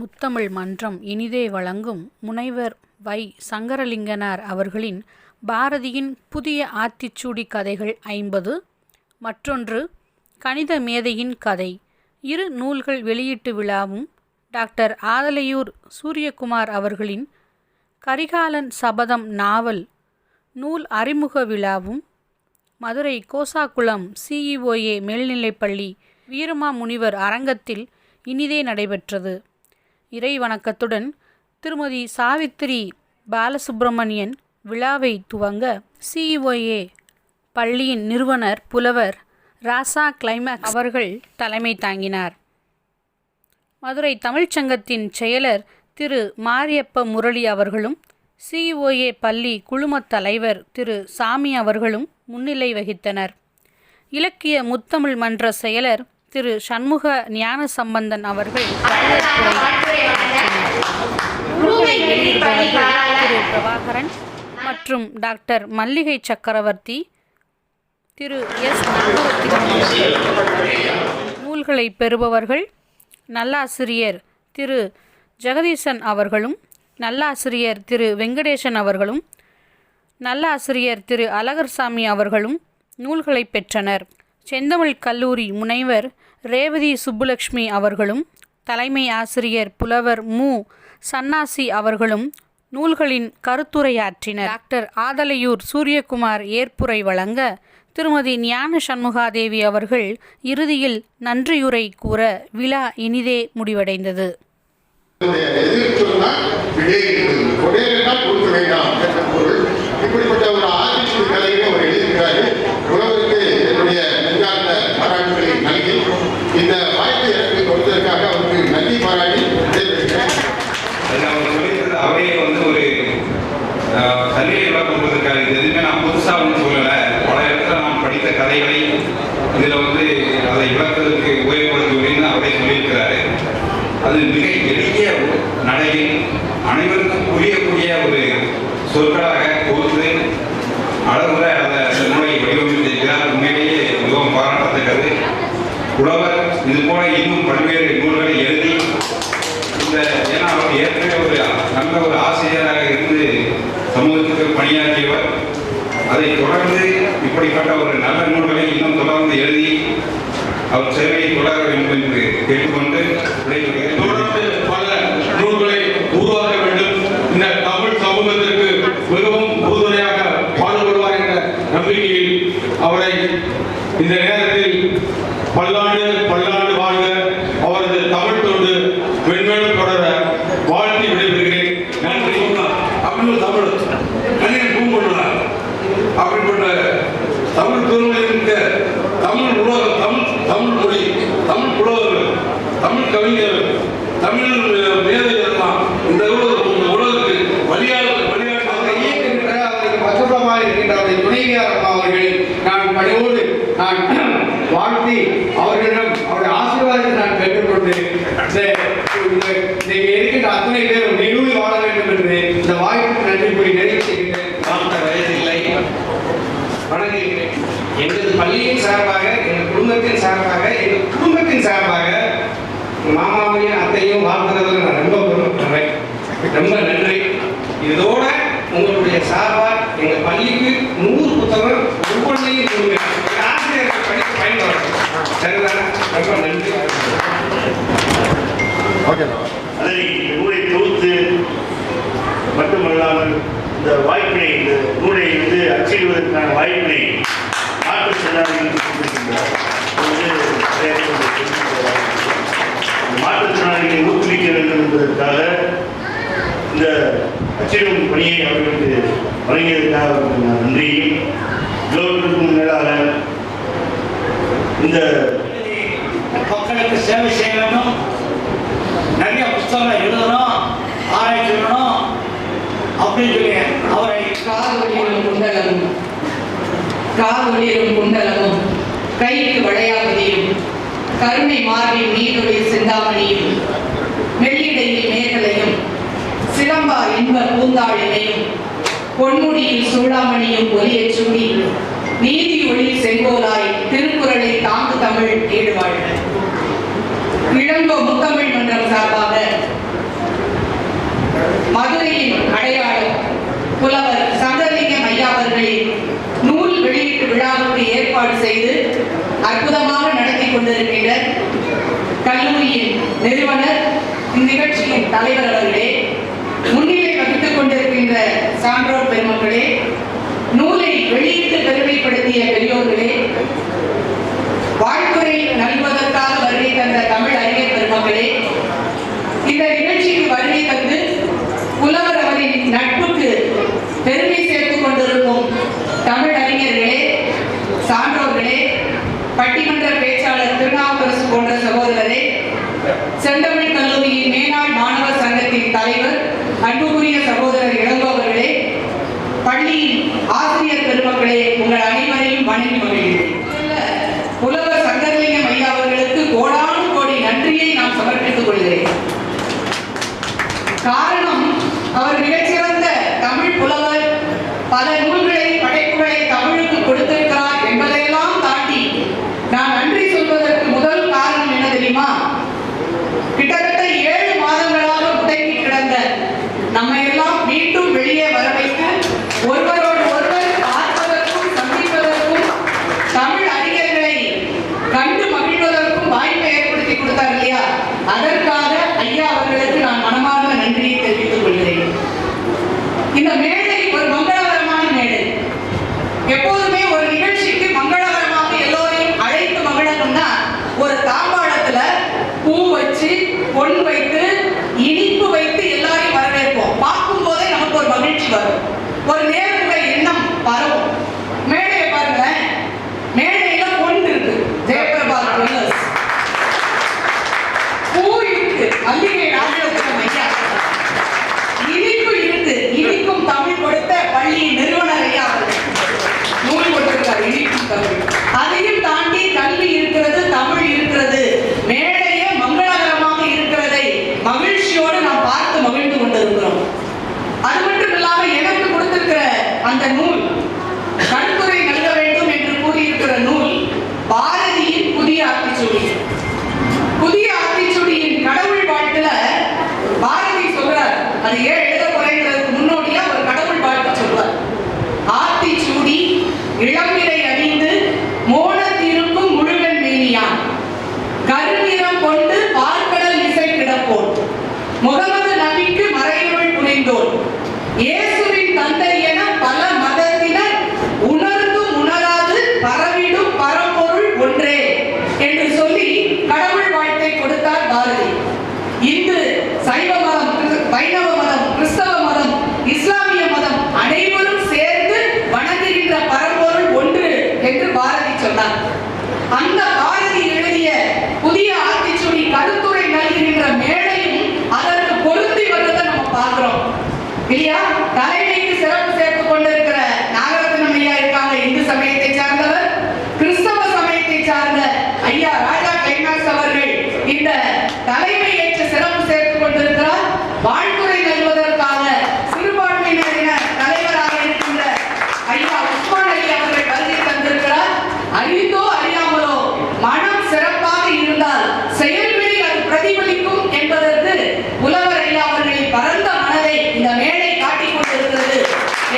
முத்தமிழ் மன்றம் இனிதே வழங்கும் முனைவர் வை. சங்கரலிங்கனார் அவர்களின் பாரதியின் புதிய ஆத்திச்சூடி கதைகள் 50, மற்றொன்று கணித மேதையின் கதை. இரு நூல்கள் வெளியீட்டு விழாவும் டாக்டர் ஆதலையூர் சூரியகுமார் அவர்களின் கரிகாலன் சபதம் நாவல் நூல் அறிமுக விழாவும் மதுரை கோசாக்குளம் CEOA மேல்நிலைப்பள்ளி வீரமாமுனிவர் அரங்கத்தில் இனிதே நடைபெற்றது. இறை வணக்கத்துடன் திருமதி சாவித்திரி பாலசுப்பிரமணியன் விழாவை துவங்க CEOA பள்ளியின் நிறுவனர் புலவர் ராசா கிளைமேக்ஸ் அவர்கள் தலைமை தாங்கினார். மதுரை தமிழ்ச்சங்கத்தின் செயலர் திரு மாரியப்ப முரளி அவர்களும் CEOA பள்ளி குழுமத் தலைவர் திரு சாமி அவர்களும் முன்னிலை வகித்தனர். இலக்கிய முத்தமிழ் மன்ற செயலர் திரு சண்முக ஞானசம்பந்தன் அவர்கள் திரு பிரபாகரன் மற்றும் டாக்டர் மல்லிகை சக்கரவர்த்தி, திரு S. நூல்களை பெறுபவர்கள் நல்லாசிரியர் திரு ஜெகதீசன் அவர்களும், நல்லாசிரியர் திரு வெங்கடேசன் அவர்களும், நல்லாசிரியர் திரு அழகர்சாமி அவர்களும் நூல்களை பெற்றனர். செந்தமிழ் கல்லூரி முனைவர் ரேவதி சுப்புலட்சுமி அவர்களும், தலைமை ஆசிரியர் புலவர் மு. சன்னாசி அவர்களும் நூல்களின் கருத்துரையாற்றினர். டாக்டர் ஆதலையூர் சூரியகுமார் ஏற்புரை வழங்க திருமதி ஞான சண்முகாதேவி அவர்கள் இறுதியில் நன்றியுரை கூற விழா இனிதே முடிவடைந்தது. இப்படிப்பட்ட ஒரு ஆத்திச்சூடி கதையை அவர் எழுதியிருக்கிறாரு. உலகிற்கு என்னுடைய நெஞ்சார்ந்த பாராட்டுகளை நல்கி இந்த வாய்ப்பை எனக்கு கொடுத்ததற்காக அவருக்கு நன்றி பாராட்டி அவரே ஒரு கல்வியை விளக்குவதற்காக இது எதுவுமே நான் புதுசாக சொல்லலை. பல இடத்துல நான் படித்த கதைகளை இதில் அதை விளக்குவதற்கு உபயோகப்படுத்துவதுன்னு அவரே சொல்லியிருக்கிறாரு. அது மிக எளிய நடையில் அனைவருக்கும் புரியக்கூடிய ஒரு சொற்களாக கொடுத்து அளவுல அந்த நூலை வடிவமைத்திருக்கிறார். உண்மையிலேயே மிகவும் பாராட்டத்தக்கது. புலவர் இது போல இன்னும் பல்வேறு நூல்களை எழுதி ஏன்னா அவர் ஏற்கனவே ஒரு நல்ல ஒரு ஆசிரியராக இருந்து சமூகத்துக்கு பணியாற்றியவர். அதை தொடர்ந்து இப்படிப்பட்ட ஒரு நல்ல நூல்களை இன்னும் தொடர்ந்து எழுதி அவர் சேவையை தொடர வேண்டும் என்று கேட்டுக்கொண்டு தொடர்ந்து பல நூல்களை உருவாக்க வேண்டும். இந்த தமிழ் சமூகத்திற்கு மிகவும் உறுதுணையாக பாடுபடுவார் என்ற நம்பிக்கையில் அவரை இந்த நேரத்தில் பல்லாண்டு பல்லாண்டு வாழ்க அவரது தமிழ் தொண்டு மென்மேலும் தொடர வாழ்த்தி விடைபெறுகிறேன். நன்றி. அப்படின்னு தமிழ் கணிதம் பூம்பொழுவார் அப்படிப்பட்ட தமிழ் பெருமைக்கு தமிழ் உலகம், தமிழ் மொழி, தமிழ் புலவர்கள், தமிழ் கவிஞர்கள், தமிழ் மேதைகள்லாம் இந்த உலகத்துக்கு இயக்குகின்ற அவருக்கு பசுபமாக இருக்கின்ற அவருடைய துணைவியார் அவர்களை நான் பணியோடு நான் வாழ்த்தி அவர்களிடம் அவருடைய ஆசீர்வாதத்தை நான் பெற்றுக்கொண்டு இருக்கின்ற அத்தனை பேரும் நெடுவி வாழ வேண்டும் என்று இந்த வாய்ப்புக்கு நன்றி கூறி நிறைவு செய்கின்றேன். வயதில்லை வணங்குகிறேன். எங்களது பள்ளியின் சார்பாக, எங்கள் குடும்பத்தின் சார்பாக, எங்கள் குடும்பத்தின் சார்பாக மாமாவையும் அத்தையும் வாழ்த்துறதுல நான் ரொம்ப பெருமைப்படுறேன். ரொம்ப நன்றி. இதோட உங்களுடைய சார்பாக எங்கள் பள்ளிக்கு 100 புத்தகம் ஒவ்வொன்றையும் கொடுங்க. ஆசிரியர்கள் படித்து பயன்படுத்தும். சரிதானே? ரொம்ப நன்றி. அதை நூலை தொகுத்து மட்டுமல்லாமல் இந்த வாய்ப்பினை, இந்த நூலை அச்சிடுவதற்கான வாய்ப்பினை மாற்றுத்திறனாளிகளுக்கு கொடுத்திருக்கின்றார். மாற்றுத்திறனாளிகளை ஊக்குவிக்க வேண்டும் என்பதற்காக இந்த அச்சிடும் பணியை அவர்களுக்கு வழங்கியதற்காக அவர்களுக்கு நான் நன்றியும் எல்லோருக்கும் மேலாக இந்த மக்களுக்கு சேவை செய்யணும், நிறைய புத்தகங்கள் எழுதணும், ஆராய்ச்சி செய்யணும் அப்படின்னு சொல்லி அவரை காதொலியும் குண்டலமும் கைக்கு வளையாபதியும் கருணை மார்பின் நீருடைய சிந்தாமணியும் மெல்லிடையில் மேகலையும் சிலம்பா இன்ப பூந்தாளினையும் பொன்முடியில் சூடாமணியும் ஒலியச் சூடி நீதி ஒளி செங்கோலாய் திருக்குறளை தாங்கு தமிழ் ஈடுவாழ்க. இளங்கோ முத்தமிழ் மன்றம் சார்பாக மதுரையின் அடையாளம் புலவர் சங்கரலிங்கம் ஐயா அவர்களின் நூல் வெளியீட்டு விழாவுக்கு ஏற்பாடு செய்து அற்புதமாக நடத்தி கொண்டிருக்கின்ற கல்லூரியின் நிறுவனர், இந்நிகழ்ச்சியின் தலைவர் அவர்களே, முன்னிலை வகித்துக் கொண்டிருக்கின்ற சான்றோர் பெருமக்களே, நூலை வெளியிட்டு பெருமைப்படுத்திய பெரியோர்களே, வாழ்த்துறை நல்வதற்காக வருகை தந்த தமிழ் அறிஞர் பெருமக்களே, இந்த நிகழ்ச்சிக்கு வருகை தந்து புலவர் அவரின் நட்புக்கு பெருமை சேர்த்துக் கொண்டிருக்கும் தமிழ் அறிஞர்களே, சான்றோர்களே, பட்டிமன்ற பேச்சாளர் திருநாவுக்கரசு போன்ற சகோதரரே, செந்தமிழ் கல்லூரியின் மேனாள் மாணவர் சங்கத்தின் தலைவர் அன்புக்குரிய சகோதரர் இளங்கோவர்களே, பள்ளியின் ஆசிரியர் பெருமக்களே, உங்கள் அனைவரையும் வணங்கி மகிழ்கிறேன். புலவர் சங்கரலிங்கம் ஐயா அவர்களுக்கு கோடானு கோடி நன்றியை நான் சமர்ப்பித்துக் கொள்கிறேன். காரணம், அவர் மிகச்சிறந்த தமிழ் புலவர், பல நூல்களை படைப்புகளை தமிழுக்கு கொடுத்திருக்கிறார் என்பதையெல்லாம் தாண்டி நான் நன்றி சொல்வதற்கு முதல் காரணம் என்ன தெரியுமா? கிட்டத்தட்ட 7 மாதங்களாக முடங்கி கிடந்த நம்மை எல்லாம் மீண்டும் வெளியே வர வைத்து ஒருவரோடு ஒருவர் பார்ப்பதற்கும் சந்திப்பதற்கும் தமிழ் அறிஞர்களை கண்டு மகிழ்வதற்கும் வாய்ப்பை ஏற்படுத்தி கொடுத்தார் இல்லையா? அதற்காக ஐயா அவர்களுக்கு நான் மனமார்ந்த நன்றியை தெரிவித்துக் கொள்கிறேன். இந்த மேடை ஒரு மங்களகரமான மேடை. எப்போதுமே ஒரு நிகழ்ச்சிக்கு மங்களகரமாக எல்லோரையும் அழைத்து மகிழணும்னா ஒரு தாம்பாளத்துல பூ வச்சு, பொன் வைத்து, இனிப்பு வைத்து எல்லாரையும் வரவேற்போம். பார்க்கும் போதே நமக்கு ஒரு மகிழ்ச்சி வரும், ஒரு நேர்முக எண்ணம் வரும். மேடையை பாருங்க, மேடையில பொன் இருக்கு, ஜெயபிரபா ஜுவல்லர்ஸ், பூ இருக்கு, மல்லிகை ராஜரத்னம் ஐயா, இனிப்பு இருக்கு, இனிக்கும் தமிழ் கொடுத்த பள்ளியின் நிறுவனர் ஐயா நூல் கொடுத்திருக்கார், இனிக்கும் தமிழ். அதையும் தாண்டி கல்வி இருக்கிறது, தமிழ் இருக்கிறது, மேடையே மங்களகரமாக இருக்கிறதை மகிழ்ச்சியோடு நாம் பார்த்து மகிழ்ந்து கொண்டிருக்கிறோம். அது மட்டும் இல்லாம எனக்கு கொடுத்திருக்கிற அந்த நூல், கண்துறை நல்க வேண்டும் என்று கூறியிருக்கிற நூல் பாரதியின் புதிய ஆத்திச்சூடி. புதிய ஆத்திச்சூடியின் கடவுள் வாழ்த்துல பாரதி சொல்றார், அது ஏன் எழுத குறைகிறதுக்கு முன்னோடியா ஒரு கடவுள் வாழ்த்து சொல்றார். ஆத்திச்சூடி இளம்பிறை அணிந்து மோனத்திருக்கும் முழுவன் மேனியான், கருநிறம் கொண்டு பார்க்கடல் இசை கிடப்போன், முகமது நபிக்கு மறையுள் புரிந்தோன், இயேசுவின் தந்தை என பல மதத்தினர் உணர்ந்தும் உணராது பரவிடும் பரம்பொருள் ஒன்றே என்று சொல்லி கடவுள் வாழ்த்தை கொடுத்தார் பாரதி. இந்து, சைவ மதம், வைணவ மதம், கிறிஸ்தவ மதம், இஸ்லாமிய மதம் அனைவரும் சேர்ந்து வணங்குகின்ற பரம்பொருள் ஒன்று என்று பாரதி சொன்னார். அந்த பாரதி எழுதிய புதிய ஆத்திச்சூடி கருத்துரை நல்கின்ற மேடையும் அதற்கு பொருந்தி வருவதை நம்ம பார்க்கிறோம் இல்லையா? தலைமைக்கு சிறப்பு சேர்த்துக் கொண்டிருக்கிற நாகரத்னம் ஐயா இருக்காங்க, இந்து சமயத்தை சார்ந்தவர். கிறிஸ்தவ சமயத்தை சார்ந்த ஐயா ராஜா கிளைமாக்ஸ் அவர்கள் இந்த தலைமை ஏற்று சிறப்பு சேர்த்துக் கொண்டிருக்கிறார். வாழ்த்துறை நல்வதற்காக சிறுபான்மையினரின தலைவராக இருக்கின்ற ஐயா உஸ்மான் அலி அவர்கள் வருகை தந்திருக்கிறார். அறிந்தோ அறியாமலோ மனம் சிறப்பாக இருந்தால் செயல்களில் அது பிரதிபலிக்கும் என்பதற்கு புலவர் ஐயா அவர்களின் பரந்த மனதை இந்த மேடை காட்டிக் கொண்டிருக்கிறது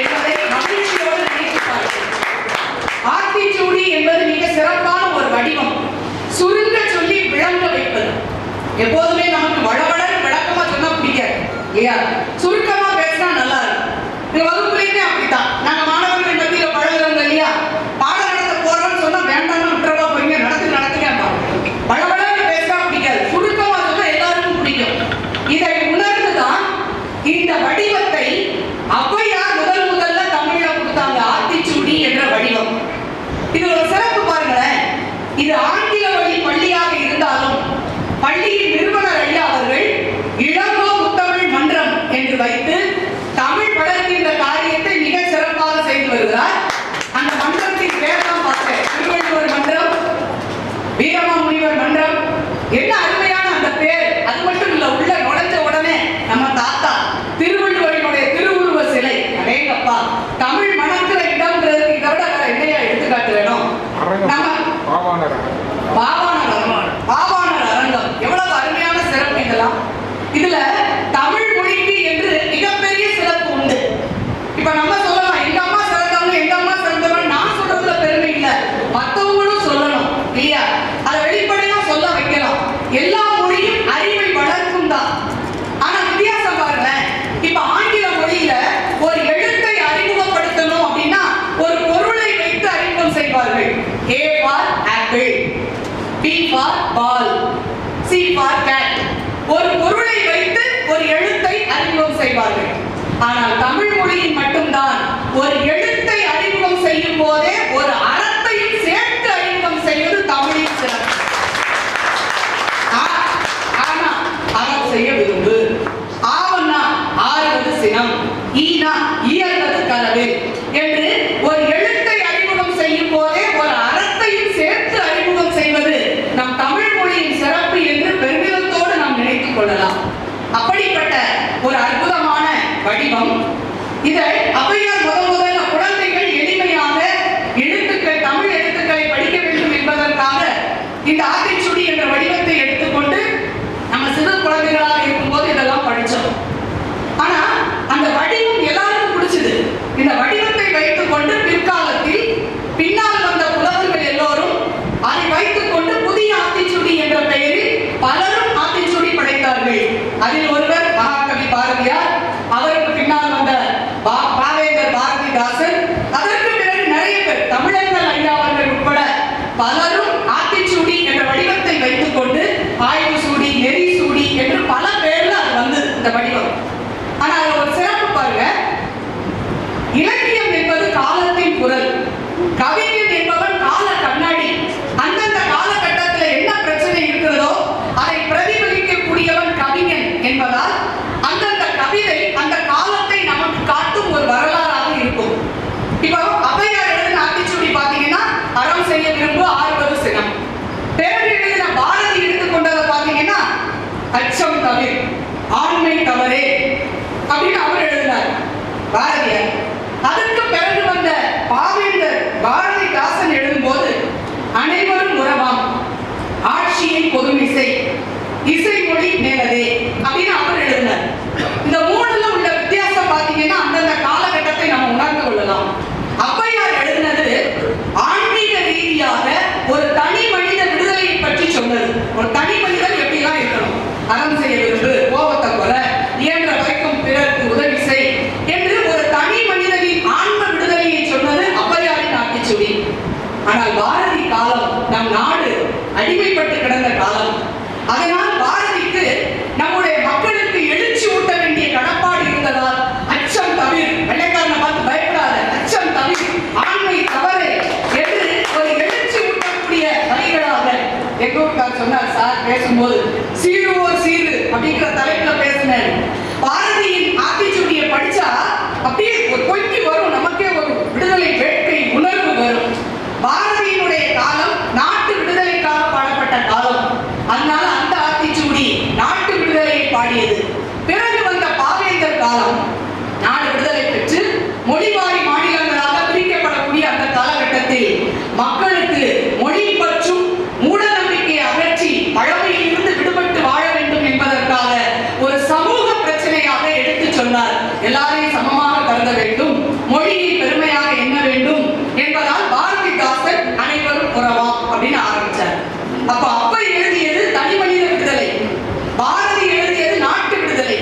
என்பதை மகிழ்ச்சியோடு நினைத்து பார்க்கிறேன். ஆத்திச்சூடி என்பது மிக சிறப்பான ஒரு வடிவம். சுருங்க சொல்லி விளங்க வைப்பது. எப்போதுமே நமக்கு வளவளன்னு விளக்கமா சொன்னா பிடிக்காது இல்லையா? சுருக்கமா பேசினா நல்லா இருக்கும். இந்த வகுப்புலையுமே அப்படித்தான். நாங்க மாணவர்கள் மத்தியில பழகுறோம் இல்லையா? பாடம் நடத்த போறோம்னு சொன்னா வேண்டாம்னு விட்டுறவா போறீங்க, நடத்துங்க. வளவளன்னு பேசினா பிடிக்காது, சுருக்கமா சொன்னா எல்லாருக்கும் பிடிக்கும். இதை உணர்ந்துதான் இந்த வடிவத்தை ஔவையார் முதல்ல தமிழ்ல கொடுத்தாங்க, ஆத்திச்சூடி என்ற வடிவம். இது ஒரு சிறப்பு பாருங்களேன். இது ஆங்கில வழி பள்ளியாக இருந்தாலும் பள்ளியின் நிறுவனர் ஐயா அவர்கள் இளங்கோ முத்தமிழ் மன்றம் என்று வைத்து தமிழ் வளர்க்கின்ற காரியத்தை மிக சிறப்பாக செய்து வருகிறார். அந்த மன்றத்தின் பேர் தான் பார்த்தேன், திருவள்ளுவர் மன்றம், வீரமாமுனிவர் மன்றம். என்ன அருமையான அந்த பேர்! அது மட்டும் இல்ல, உள்ள நுழைஞ்ச உடனே நம்ம தாத்தா திருவள்ளுவரினுடைய திருவுருவ சிலை. அடேங்கப்பா, தமிழ் மணக்கிற இடம்ங்கிறதுக்கு இதை விட வேற என்னையா எடுத்துக்காட்டு வேணும்? நம்ம பாவாணர் அரங்கம், எவ்வளவு அருமையான சிறப்பு இதெல்லாம். இதுல தமிழ் செய்வார்கள். ஆனால் தமிழ் மொழியில் மட்டும்தான் ஒரு எழுத்தை அறிமுகம் செய்யும் போதே ஒரு அறத்தையும் சேர்த்து அறிமுகம் செய்வது தமிழின் சிறப்பு. ஆனா அறம் செய்ய விரும்பு, ஆவன்னா ஆறுவது சினம், ஈனா இயல்வது கலவே என்று ஒரு எழுத்தை அறிமுகம் செய்யும் போதே ஒரு அறத்தையும் சேர்த்து அறிமுகம் செய்வது நம் தமிழ் மொழியின் சிறப்பு என்று பெருமிதத்தோடு நாம் நினைத்துக் கொள்ளலாம். அப்படிப்பட்ட ஒரு அற்புதமான வடிவம். இதை ஔவையார் முதல்ல குழந்தைகள் எளிமையாக எழுத்துக்கள், தமிழ் எழுத்துக்களை படிக்க வேண்டும் என்பதற்காக இந்த ஆத்திச்சூடி என்ற வடிவத்தை எடுத்துக்கொண்டு நம்ம சிறு குழந்தைகளாக இருக்கும்போது இதெல்லாம் படித்தோம். ஆனா அந்த வடிவம் எல்லாருக்கும் பிடிச்சது. இந்த வடிவத்தை வைத்துக் கொண்டு பிற்காலத்தில் பின்னால் வந்த புலவர்கள் எல்லோரும் அதை வைத்துக் கொண்டு புதிய ஆத்திச்சூடி என்ற பெயரில் பலரும் ஆத்திச்சூடி படைத்தார்கள். அதில் ஒருவர் மகாகவி பாரதியார், அவருக்கு பின்னால் வந்த பாவேந்தர் பாரதிதாசன், அதற்கு பிறகு நிறைய பேர் தமிழர்கள் ஐயா அவர்கள் உட்பட பலரும் ஆத்திச்சூடி என்ற வடிவத்தை வைத்துக் கொண்டு ஆய்வு சூடி, நெறி சூடி என்று பல பேர்ல அது வந்தது இந்த வடிவம். ஆனா அது ஒரு சிறப்பு பாருங்க. இலக்கியம் என்பது காலத்தின் குரல், கவிஞன் என்பவன் கால கண்ணாடி. அந்தந்த காலகட்டத்தில் என்ன பிரச்சனை இருக்கிறதோ அதை பிரதிபலிக்கக்கூடியவன் கவிஞன் என்பதால் அந்தந்த கவிதை அந்த காலத்தை நமக்கு காட்டும் ஒரு வரலாறாக இருக்கும். இப்போ ஔவையார் எழுதின ஆத்திச்சூடி பாத்தீங்கன்னா அறம் செய்ய விரும்பு, ஆறுவது சினம். பிறகு எழுதின பாரதி எடுத்துக்கொண்டதை பாத்தீங்கன்னா அச்சம் தவிர், ஆண்மை தவறே அப்படின்னு அவர் எழுதினார் பாரதியார். அதற்கு பிறகு வந்த பாவேந்தர் பாரதிதாசன் எழுதும்போது அனைவரும் உறவாம், ஆட்சியை பொதுமிசை, இசைமொழி மேலதே அப்படின்னு அவர் எழுதினார். இந்த மூணுல உள்ள வித்தியாசம் பாத்தீங்கன்னா அந்தந்த காலகட்டத்தை நம்ம உணர்ந்து கொள்ளலாம். ஔவையார் எழுதினது ஆன்மீக ரீதியாக ஒரு தனி மனித விடுதலையை பற்றி சொன்னது. ஒரு தனி மனிதன் எப்படிலாம் இருக்கணும், அறம் செய்ய விரும்பு, கோபத்தை கொல, இயன்ற வரைக்கும் பிறருக்கு உதவி செய் என்று ஒரு தனி மனிதனின் ஆன்ம விடுதலையை சொன்னது ஔவையாரின் ஆத்திச்சூடி. ஆனால் பாரதி காலம் நம் நாடு அடிமைப்பட்டு கிடந்த காலம். அதனால் பாரதிக்கு நம்முடைய மக்களுக்கு எழுச்சி ஊட்ட வேண்டிய கடப்பாடு இருந்ததால் அச்சம் தவிர, வெள்ளைக்காரனை பார்த்து பயப்படாத, அச்சம் தவிர, ஆண்மை தவறு என்று ஒரு எழுச்சி ஊட்டக்கூடிய வழிகளாக எங்க ஊருக்கார் சொன்னார் சார் பேசும்போது, சீருவோர் சீரு அப்படிங்கிற தலைப்புல பேசினார். பாரதியின் ஆத்திச்சூடியை படிச்சா அப்படியே ஒரு கொய்க்கு வரும், நமக்கே ஒரு விடுதலை வேட்கை உணர்வு வரும். பாரதியினுடைய காலம் நாட்டு விடுதலைக்காக பாடப்பட்ட காலம். அதனால அந்த ஆத்திச்சூடி நாட்டு விடுதலையை பாடியது. பிறகு வந்த பாவேந்தர் காலம் நாடு விடுதலை பெற்று மொழிவாரி மாநிலங்களாக பிரிக்கப்படக்கூடிய அந்த காலகட்டத்தில் மக்களுக்கு மொழி பற்றும் மூட நம்பிக்கையை அகற்றி பழமையிலிருந்து விடுபட்டு வாழ வேண்டும் என்பதற்காக ஒரு சமூக பிரச்சனையாக எடுத்து சொன்னார். எல்லாரையும் சமமாக கருத வேண்டும், மொழியை பெருமையாக எண்ண வேண்டும் என்பதால் பாரதிதாசன் அனைவரும் உறவாம் அப்படின்னு ஆரம்பிச்சார். அப்ப அப்ப எழுதியது தனி மனித விடுதலை, பாரதி எழுதியது நாட்டு விடுதலை,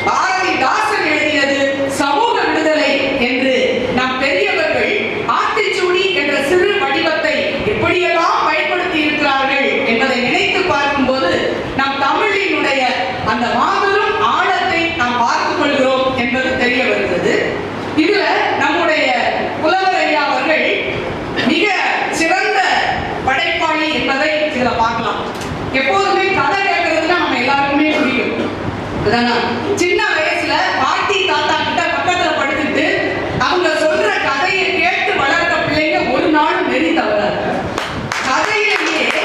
பாரதிதாசன் எழுதியது சமூக விடுதலை என்று நம் பெரியவர்கள் ஆத்திச்சூடி என்ற சிறு வடிவத்தை எப்படியெல்லாம் பயன்படுத்தி இருக்கிறார்கள் என்பதை நினைத்து பார்க்கும்போது நம் தமிழினுடைய அந்த மாபெரும் ஆழத்தை நாம் பார்த்துக் கொள்கிறோம் என்பது தெரிய வருகிறது. இதுல நம்முடைய புலவர் ஐயா அவர்கள் மிக சிறந்த படைப்பாளி என்பதை இதுல பார்க்கலாம். எப்போதுமே கதை கேட்கறதுன்னா நம்ம எல்லாருக்குமே பிடிக்கும். சின்ன வயசுல பாட்டி தாத்தா கிட்ட பக்கத்துல படுத்துட்டு அவங்க சொல்ற கதையை கேட்டு வளர்ந்த பிள்ளைங்க ஒரு நாள் நெறி தவறாது. கதையிலேயே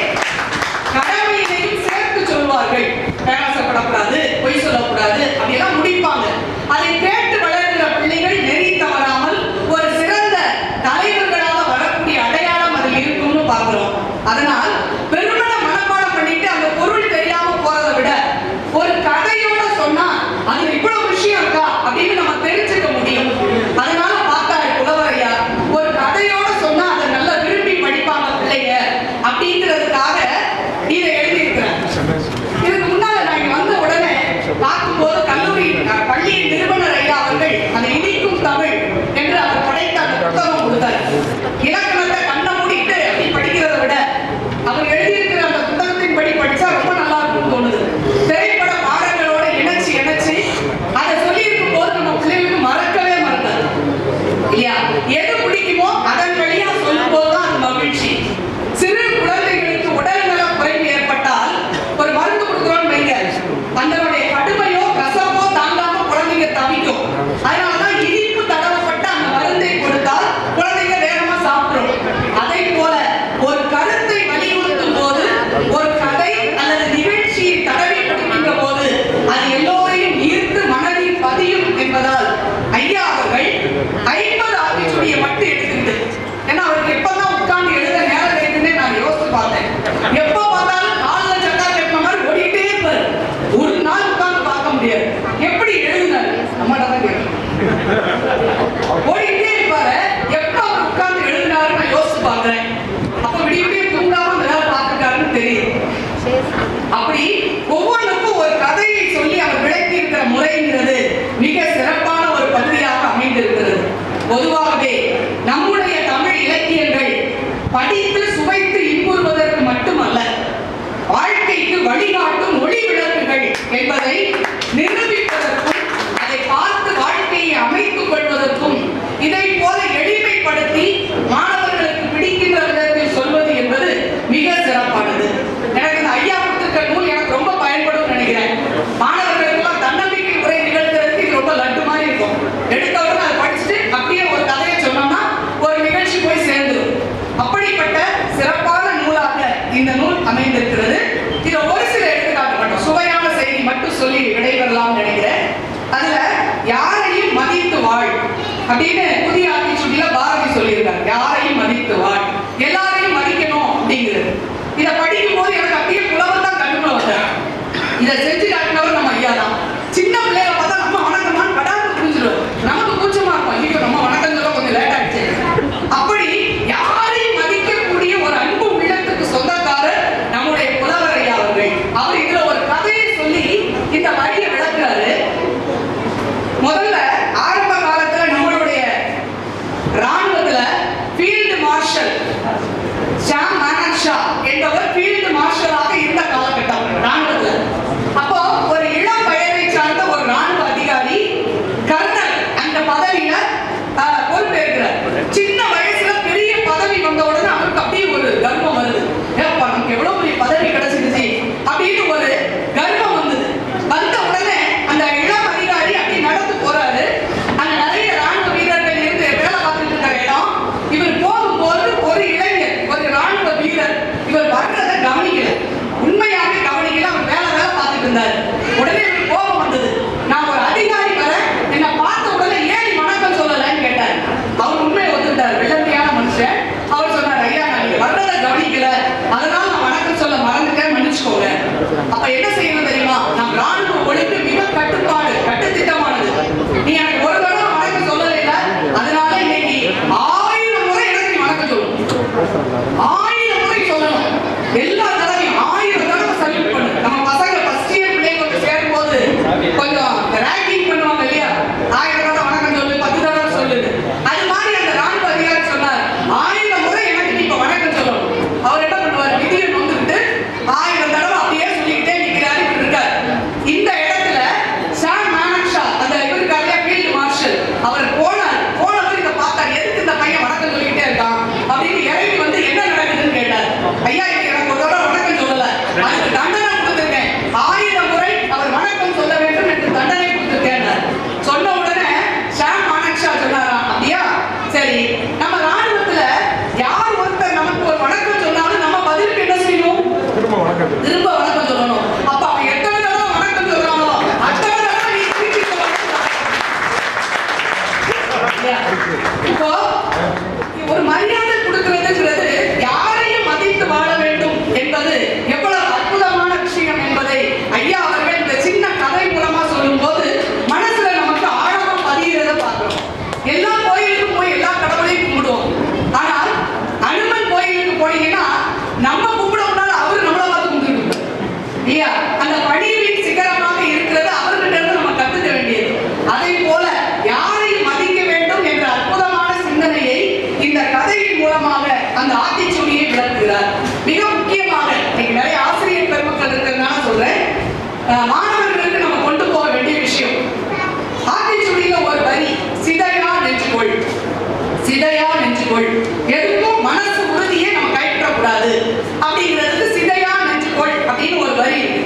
கடமையிலையும் சேர்த்து சொல்வார்கள். பேராசப்படக்கூடாது, பொய் சொல்லக்கூடாது, அப்படியெல்லாம் முடிப்பாங்க. அதை கேட்டு வளர்கிற பிள்ளைகள் நெறி தவறாமல் ஒரு சிறந்த தலைவர்களாக வரக்கூடிய அடையாளம் அதில் இருக்கும்னு பார்க்கிறோம். அதனால் பெருமள மனப்பாடம் பண்ணிட்டு அந்த பொருள் தெரியாம போறதை விட ஒரு கதையோட சொன்னா அது பொதுவாகவே நம்முடைய தமிழ் இலக்கியங்கள் படித்து சுவைத்து இன்புறுவதற்கு மட்டுமல்ல, வாழ்க்கைக்கு வழிகாட்டும் ஒளி விளக்குகள் என்பதை நிரூபிப்பதற்கும் அதை பார்த்து வாழ்க்கையை அமைத்துக் கொள்வதற்கும் இதை போல எளிமைப்படுத்தி மாணவர்களுக்கு பிடிக்கின்ற விதத்தில் சொல்வது என்பது மிக சிறப்பானது. எனக்கு இந்த ஐயா புத்தக நூல் எனக்கு ரொம்ப பயன்படும் நினைக்கிறேன். மாணவர்களுக்கெல்லாம் தன்னம்பிக்கை உரை நிகழ்த்துறதுக்கு இது ரொம்ப லட்டு மாதிரி இருக்கும். எடுத்தவுடன் அதை படிச்சுட்டு அப்படியே ஒரு கதையை சொன்னோம்னா ஒரு நிகழ்ச்சி போய் சேர்ந்துடும். அப்படிப்பட்ட சிறப்பான நூலாக இந்த நூல் அமைந்திருக்கிறது. இதை ஒரு சில எடுத்துக்காட்டு மட்டும் சுவையான செய்தி மட்டும் சொல்லி விடைபெறலாம் நினைக்கிறேன். அதுல யாரையும் மதித்து வாழ் அப்படின்னு புதிய ஆத்திச்சூடியில பாரதி சொல்லியிருக்காரு. யாரையும் மதித்து வாழ், எல்லாரையும் மதிக்கணும் அப்படிங்கிறது. இதை படிக்கும் போது எனக்கு அப்படியே புலவர் தான் கண்டுக்குள்ள வந்தார். இதை செஞ்சு காட்டினவர் நம்ம ஐயா தான். சின்ன பிள்ளைகளை பார்த்தா நம்ம வணக்கமான்னு படாது புரிஞ்சிடும். நமக்கு கூச்சமா இருக்கும், ஐயோ நம்ம வணக்கம் சொல்ல கொஞ்சம் லேட் ஆயிடுச்சு. அப்படி யாரையும் மதிக்கக்கூடிய ஒரு அன்பு உள்ளத்துக்கு சொந்தக்காரர் நம்முடைய புலவர் ஐயா அவர்கள். அவர் இதுல ஒரு கதையை சொல்லி இந்த வழியை விளக்குறாரு. முதல்ல ஆரம்ப காலத்துல நம்மளுடைய ராணுவத்துல ஃபீல்டு மார்ஷல் ஜாம் மானக்ஷா என்பவர் ஃபீல்டு மார்ஷலாக இருந்த காலகட்டம் ராணுவத்துல. அப்போ ஒரு இளம் வயதை சார்ந்த ஒரு ராணுவ அதிகாரி கர்னல் அந்த பதவியில பொறுப்பேற்கிறார். சின்ன வயசுல பெரிய பதவி வந்த உடனே அவருக்கு அப்படியே ஒரு கர்வம் வருது. ஏப்பா நமக்கு எவ்வளவு பெரிய பதவி கிடைச்சிருச்சு அப்படின்னு ஒரு கர்வம் வந்தது. வந்த உடனே அந்த இளம் அதிகாரி அப்படி நடந்து போறாரு. அங்க நிறைய ராணுவ வீரர்கள் இருந்து வேலை பார்த்துட்டு இருக்கிற இடம். இவர் போகும்போது ஒரு இளைஞர், ஒரு ராணுவ வீரர் இவர் வர்றதை கவனிக்கல, உண்மையாக கவனிக்கல. அவர் வேலை பார்த்துட்டு இருந்தாரு. உடனே இவர் கோபம் வந்தது. நான் ஒரு அதிகாரி வர என்ன பார்த்த உடனே ஏன் வணக்கம் சொல்லலன்னு கேட்டார். அவர் உண்மையை ஒத்துக்கிட்டார். வெள்ளத்தையான மனுஷன். அவர் சொன்னார், ஐயா நான் நீங்க வர்றதை கவனிக்கல, அதனால நான் வணக்கம் சொல்ல மறந்துட்டேன், மன்னிச்சுக்கோங்க. அப்ப என்ன செய்யணும் தெரியுமா? நம் ராணுவ ஒழுங்கு மிக கட்டுப்பாடு கட்டுத்திட்டமானது. நீ எனக்கு ஒரு தடவை வணக்கம் சொல்லல, அதனால இன்னைக்கு 1000 முறை எனக்கு நீ வணக்கம் சொல்லணும். 1000 முறை சொல்லணும். எல்லா தடவையும் 1000 தடவை சல்யூட் பண்ணு. நம்ம பசங்க ஃபர்ஸ்ட் இயர் பிள்ளைங்க வந்து சேரும் போது கொஞ்சம் ரேங்கிங் பண்ணுவாங்க இல்லையா? 1000 தடவை வணக்கம் சொல்லு, 10 தடவை சொல்லு. அது மாதிரி அந்த ராணுவ அதிகாரி சொன்னார், 1000 முறை எனக்கு நீ இப்ப வணக்கம் சொல்லணும். அவர் என்ன பண்ணுவார்? விதியை வந்துட்டு 1000 தடவை அப்படியே சொல்லிக்கிட்டே நிற்கிறாரு, இருக்காரு. இந்த இடத்துல சாம் மானக்ஷா அந்த இவருக்காக ஃபீல்டு மார்ஷல் அவர் போனவர் இதை பார்த்தார். எதுக்கு இந்த பையன் வணக்கம் சொல்லிக்கிட்டே இருக்கான் அப்படின்னு இறங்கி வந்து என்ன நடக்குதுன்னு கேட்டார். ஐயா எனக்கு ஒரு தடவை வணக்கம் சொல்லல, அதுக்கு தண்டனை கொடுத்துருக்கேன். 1000 முறை அவர் வணக்கம் சொல்ல வேண்டும் என்று தண்டனை கொடுத்துருக்கேன். சொன்ன உடனே சாம் மானக்ஷா சொன்னாராம், அப்படியா சரி, நம்ம ராணுவத்துல யார் ஒருத்தர் நமக்கு ஒரு வணக்கம் சொன்னாலும் நம்ம பதிலுக்கு என்ன செய்யணும்? திரும்ப வணக்கம் சொல்லணும். அப்ப அவன் எத்தனை தடவை வணக்கம் சொல்றானோ அத்தனை தடவை நீ திருப்பி சொல்லணும். இப்போ ஒரு மரியாதை கொடுக்கிறதுங்கிறது யாரையும் மதித்து வாழ வேண்டும் என்பது எவ்வளவு அற்புதமான விஷயம் என்பதை ஐயா அவர்கள் இந்த சின்ன கதை மூலமா சொல்லும் போது மனசுல நமக்கு ஆழமா பதிகிறத பார்க்கிறோம். எல்லா கோயிலுக்கும் போய் எல்லா கடவுளையும் கும்பிடுவோம். ஆனால் அனுமன் கோயிலுக்கு போனீங்கன்னா நம்ம கும்பிடுவோம்னால அவரு நம்மளை பார்த்து கும்பிட்டு இல்லையா? அந்த படியின் சிகரமாக இருக்கிறது அவர்கிட்ட இருந்து நம்ம கத்துக்க வேண்டியது. அதை போல யாரையும் மதிக்க வேண்டும் என்ற அற்புதமான சிந்தனையை இந்த கதையின் மூலமாக அந்த ஆத்திச்சூடியை விளக்குகிறார். மிக முக்கியமாக இன்னைக்கு நிறைய ஆசிரியர் பெருமக்கள் இருக்கிறதுனால சொல்றேன், மாணவர்களுக்கு நம்ம கொண்டு போக வேண்டிய விஷயம். ஆத்திச்சூடியில ஒரு வரி, சிதையா நெஞ்சுகொள், சிதையா நெஞ்சுகொள். எதுக்கும் மனசு உறுதியை நம்ம கைப்பற்றக்கூடாது அப்படிங்கிறதுக்கு சிதையா நெஞ்சுகொள் அப்படின்னு ஒரு வரி இருக்கு.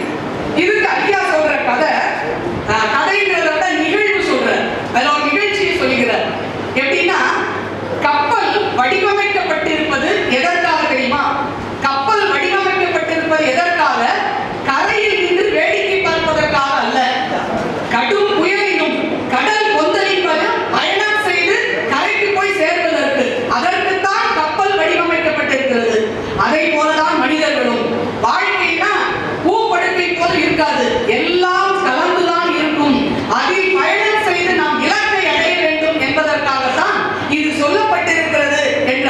இதுக்கு ஐயா சொல்ற கதைங்கிறத விட நிகழ்வு சொல்றார். அதுல ஒரு நிகழ்ச்சியை சொல்லுகிறார். எப்படின்னா, கப்பல் வடிவமைக்கப்பட்டிருப்பது எதற்காக தெரியுமா? கப்பல் வடிவமைக்கப்பட்டிருப்பது எதற்காக? கரையில் நின்று வேடிக்கை பார்ப்பதற்காக அல்ல. கடும் புயலிலும் கடல் கொந்தளிப்பதும் பயணம் செய்து கரைக்கு போய் சேர்வதற்கு, அதற்குத்தான் கப்பல் வடிவமைக்கப்பட்டிருக்கிறது. அதை போலதான் மனிதர்களும். வாழ்க்கைனா பூப்படுக்கை போல இருக்காது, எல்லாம் கலந்துதான் இருக்கும். அதில் பயணம் செய்து நாம் இலக்கை அடைய வேண்டும் என்பதற்காகத்தான் இது சொல்லப்பட்டிருக்கிறது என்று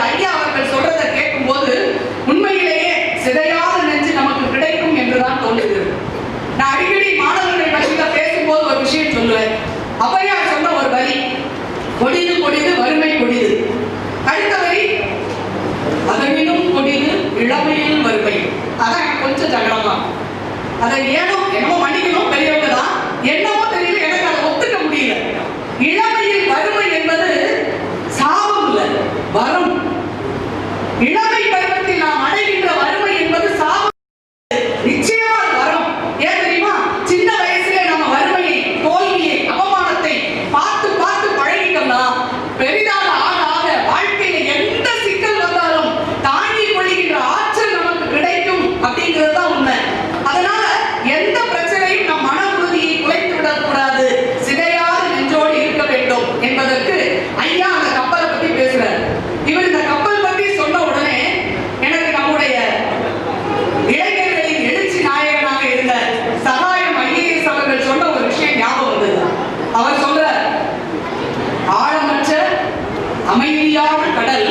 அமைதியான கடல்.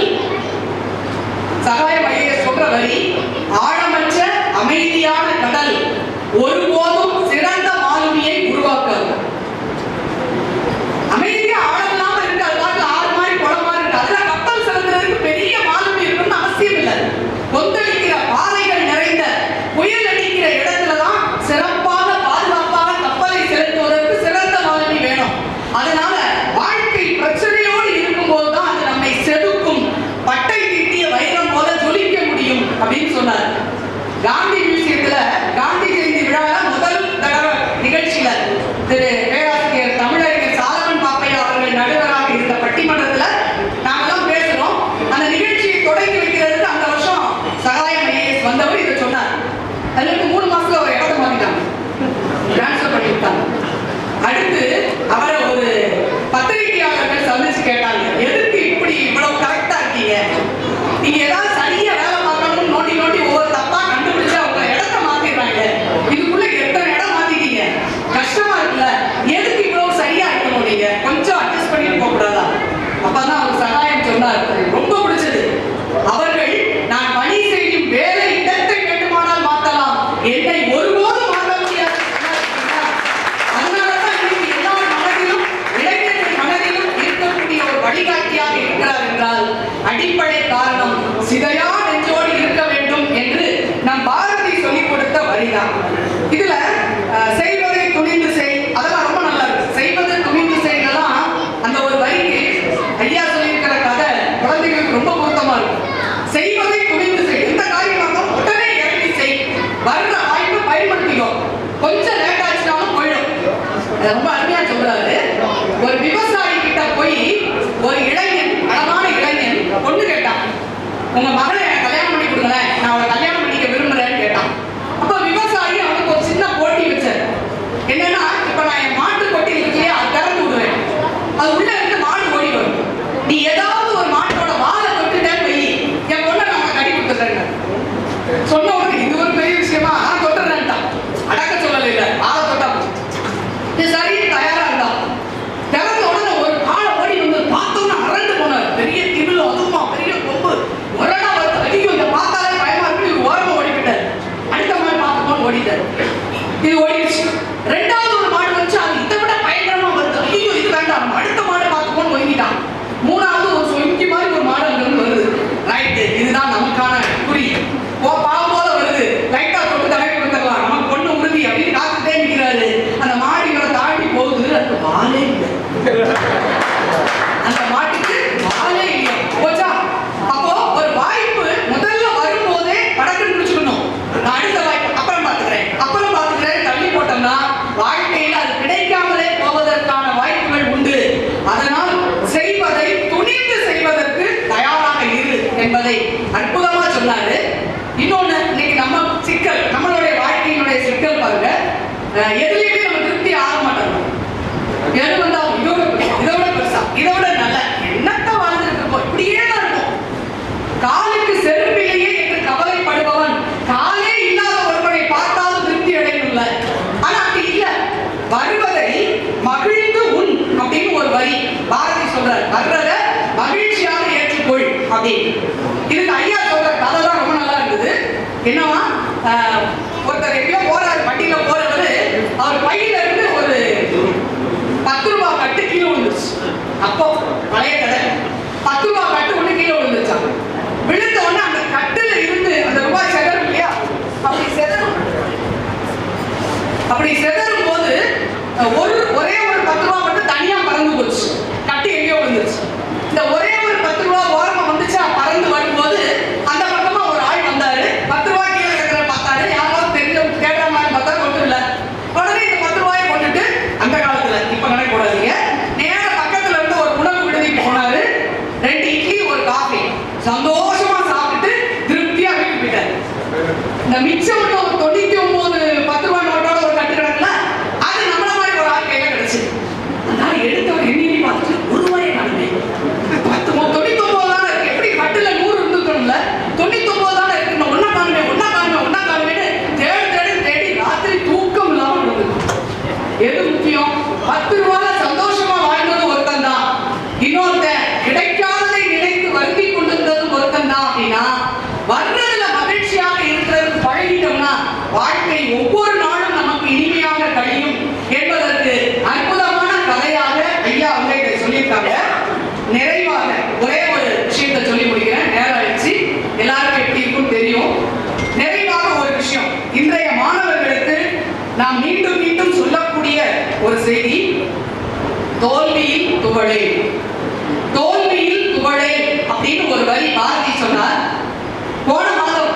சகாயம் ஐஏஎஸ் சொல்ற வரி, ஆழமற்ற அமைதியான கடல் ஒருபோதும் சிறந்த மாலுமியை உருவாக்காது. அமைதியா ஆழம் இல்லாம இருக்கு, அது பாட்டுல ஆறு மாதிரி குளமா இருக்கு, அதுல கப்பல் செலுத்துறதுக்கு பெரிய மாலுமி இருக்கணும்னு அவசியம் இல்லை. கொந்தளிக்கிற பாறைகள் நிறைந்த புயல் அடிக்கிற இடத்துலதான் சிறப்பாக பாதுகாப்பாக கப்பலை செலுத்துவதற்கு சிறந்த மாலுமி வேணும். அதனால வாழ்க்கை பிரச்சனையோடு இருக்கும் போதுதான் அது நம்மை செதுக்கும், பட்டை தீட்டிய வைரம் போல ஜொலிக்க முடியும் அப்படின்னு சொன்னார். காந்தி மியூசியத்துல காந்தி ஜெயந்தி விழால முதல் தடவை நிகழ்ச்சியில திரு பேராசிரியர் தமிழறிஞர் சாலமன் பாப்பையா அவர்கள் நடுவராக இருந்த பட்டிமன்றத்துல நாமெல்லாம் பேசுறோம். அந்த நிகழ்ச்சியை தொடங்கி வைக்கிறதுக்கு அந்த வருஷம் சகாயம் ஐஏஎஸ் வந்தவர் இதை சொன்னார். அதுக்கு 3 மாசத்துல ஒரு இடத்த மாத்திட்டாங்க, டிரான்ஸ்பர் பண்ணி விட்டாங்க. அடுத்து அவரை ஒரு பத்திரிகையாளர்கள் சந்திச்சு கேட்டாங்க, எதுக்கு இப்படி இவ்வளவு கரெக்டா இருக்கீங்க, நீங்க ஏதாவது சரியா வேலை பார்க்கணும்னு நோண்டி நோண்டி ஒவ்வொரு தப்பா கண்டுபிடிச்சு அவங்க இடத்த மாத்திடுறாங்க, இதுக்குள்ள எத்தனை இடம் மாத்திட்டீங்க, கஷ்டமா இருக்குல்ல, எதுக்கு இவ்வளவு சரியா இருக்கணும், நீங்க கொஞ்சம் அட்ஜஸ்ட் பண்ணிட்டு போக கூடாதா? அப்பதான் அவர் சகாயம் சொன்னார், ரொம்ப பிடிச்சது. அவர்கள் நான் பணி செய்யும் வேலை இடத்தை வேண்டுமானால் மாற்றலாம், என்னை ஒருபோதும் மாற்ற முடியாது. அதனாலதான் இன்னைக்கு எல்லா மனதிலும் இளைஞர்கள் மனதிலும் இருக்கக்கூடிய ஒரு வழிகாட்டியாக இருக்கிறார் என்றால் அடிப்படை காரணம் சிதையா நெஞ்சோடு இருக்க வேண்டும் என்று நம் பாரதி சொல்லிக் கொடுத்த வழிதான். இதுல செய்வதை துணிந்து செய், அதெல்லாம் ரொம்ப நல்லா இருக்கு. செய்வதை துணிந்து செய்யலாம், அந்த ஒரு வரிக்கு ஐயா சொல்லியிருக்கிற கதை குழந்தைகளுக்கு ரொம்ப பொருத்தமா இருக்கும். செய்வதை துணிந்து செய், எந்த காரியமாக உடனே இறங்கி செய், வர்ற வாய்ப்பு பயன்படுத்திக்கோ, கொஞ்சம் லேட் ஆச்சுனாலும் போயிடும். ரொம்ப அருமையா சொல்றாரு. ஒரு விவசாயி கிட்ட போய் ஒரு இளைஞன், அழகான இளைஞன் பொண்ணு கேட்டான், உங்க மகளை கல்யாணம் பண்ணி கொடுங்களேன், நான் அவளை கல்யாணம் பண்ணிக்க விரும்புறேன்னு கேட்டான். அப்ப விவசாயி அவனுக்கு ஒரு சின்ன போட்டி வச்சார். என்னன்னா, இப்ப நான் என் மாட்டு கொட்டி இருக்கலையே அது திறந்து விடுவேன், அது உள்ள இருந்து மாடு ஓடி வரும், நீ ஏதாவது ஒரு மாட்டோட வாழை தொட்டுட்டேன்னு போய் என் பொண்ணை நான் கட்டி கொடுத்துறேன். சொன்ன உடனே இது ஒரு பெரிய விஷயமா, நான் தொட்டுறேன்ட்டான். அடக்க சொல்லல, இல்ல வாழை தொட்டா சரி தயாரா இருந்தான். திறந்த உடனே ஒரு காலை ஓடி வந்து பார்த்தோம்னா அரண்டு போனார். பெரிய திமிழ், அதுமா பெரிய கொம்பு, முரடா வருது. ஐயோ, இதை பார்த்தாலே பயமா இருக்கு, இது ஓரமா ஓடிக்கிட்டார். அடுத்த மாடு பார்த்துக்கோன்னு ஓடிட்டார். இது ஓடிடுச்சு. ரெண்டாவது ஒரு மாடு வச்சு அது இதை விட பயங்கரமா வருது. ஐயோ, இது வேண்டாம், அடுத்த மாடு பார்த்துக்கோன்னு ஒதுங்கிட்டான். மூணாவது ஒரு சொங்கி மாதிரி ஒரு மாடு அங்கிருந்து வருது. ரைட்டு, இதுதான் நமக்கான குறி, பாவம் போல வருது, லைட்டா தொட்டு தடை கொடுத்துடலாம், நமக்கு பொண்ணு உறுதி அப்படின்னு காத்துட்டே நிற்கிறாரு. அந்த மாடு இவரை தாண்டி போகுது, அது வாழே இல்லை, அந்த மாட்டுக்கு வாழே இல்லை. போச்சா? அப்போ ஒரு வாய்ப்பு முதல்ல வரும்போதே படக்குன்னு முடிச்சுக்கணும். நான் அடுத்த வாய்ப்பு அப்புறம் பார்த்துக்கிறேன் தள்ளி போட்டோம்னா வாழ்க்கையில் அது கிடைக்காமலே போவதற்கான வாய்ப்புகள் உண்டு. அதனால் செய்வதை துணிந்து செய்வதற்கு தயாராக இரு என்பதை அற்புதமா சொன்னாரு. இன்னொன்னு, இன்னைக்கு நம்ம சிக்கல், நம்மளுடைய வாழ்க்கையினுடைய சிக்கல் பாருங்க, எதுலையுமே நம்ம திருப்தி ஆக மாட்டோம். எது வந்தாலும் இதோட பெருசா, இதோட நல்ல, என்னத்த வாழ்ந்துட்டு இருக்கோம், இப்படியே தான் இருக்கும். காலுக்கு செருப்பிலேயே என்று கவலைப்படுபவன் காலே இல்லாத ஒருவனை பார்த்தாலும் திருப்தி அடையணும்ல. ஆனா அப்படி இல்ல, வருவதை மகிழ்ந்து உண் அப்படின்னு ஒரு வரி பாரதி சொல்றார். வர்றத மகிழ்ச்சியாக ஏற்றுக்கொள் அப்படின்னு. இதுக்கு ஐயா சொல்ற கதை தான் ரொம்ப நல்லா இருந்தது. என்னவா, ஒருத்தர் எப்படியோ போறாரு, வண்டியில போறவரு, அவர் பையில இருந்து ஒரு 10 ரூபாய் கட்டு கீழே விழுந்துச்சு. அப்போ பழைய கடை 10 ரூபாய் கட்டு ஒண்ணு கீழே விழுந்துச்சான். விழுந்த உடனே அந்த கட்டுல இருந்து அந்த ரூபாய் செதறும் இல்லையா, அப்படி செதறும் போது ஒரே ஒரு 10 ரூபாய் மட்டும் தனியா பறந்து போச்சு, கட்டு எங்கேயோ விழுந்துச்சு. இந்த ஒரே ஒரு 10 ரூபாய் ஓரமா வந்துச்சா, பறந்து வரும்போது அந்த பக்கமா ஒரு ஆள் வந்தாரு, 10 ரூபாய் கீழே இருக்கிற பார்த்தாரு, யாரோ வரி பாரதி சொன்னார். போன மாதம்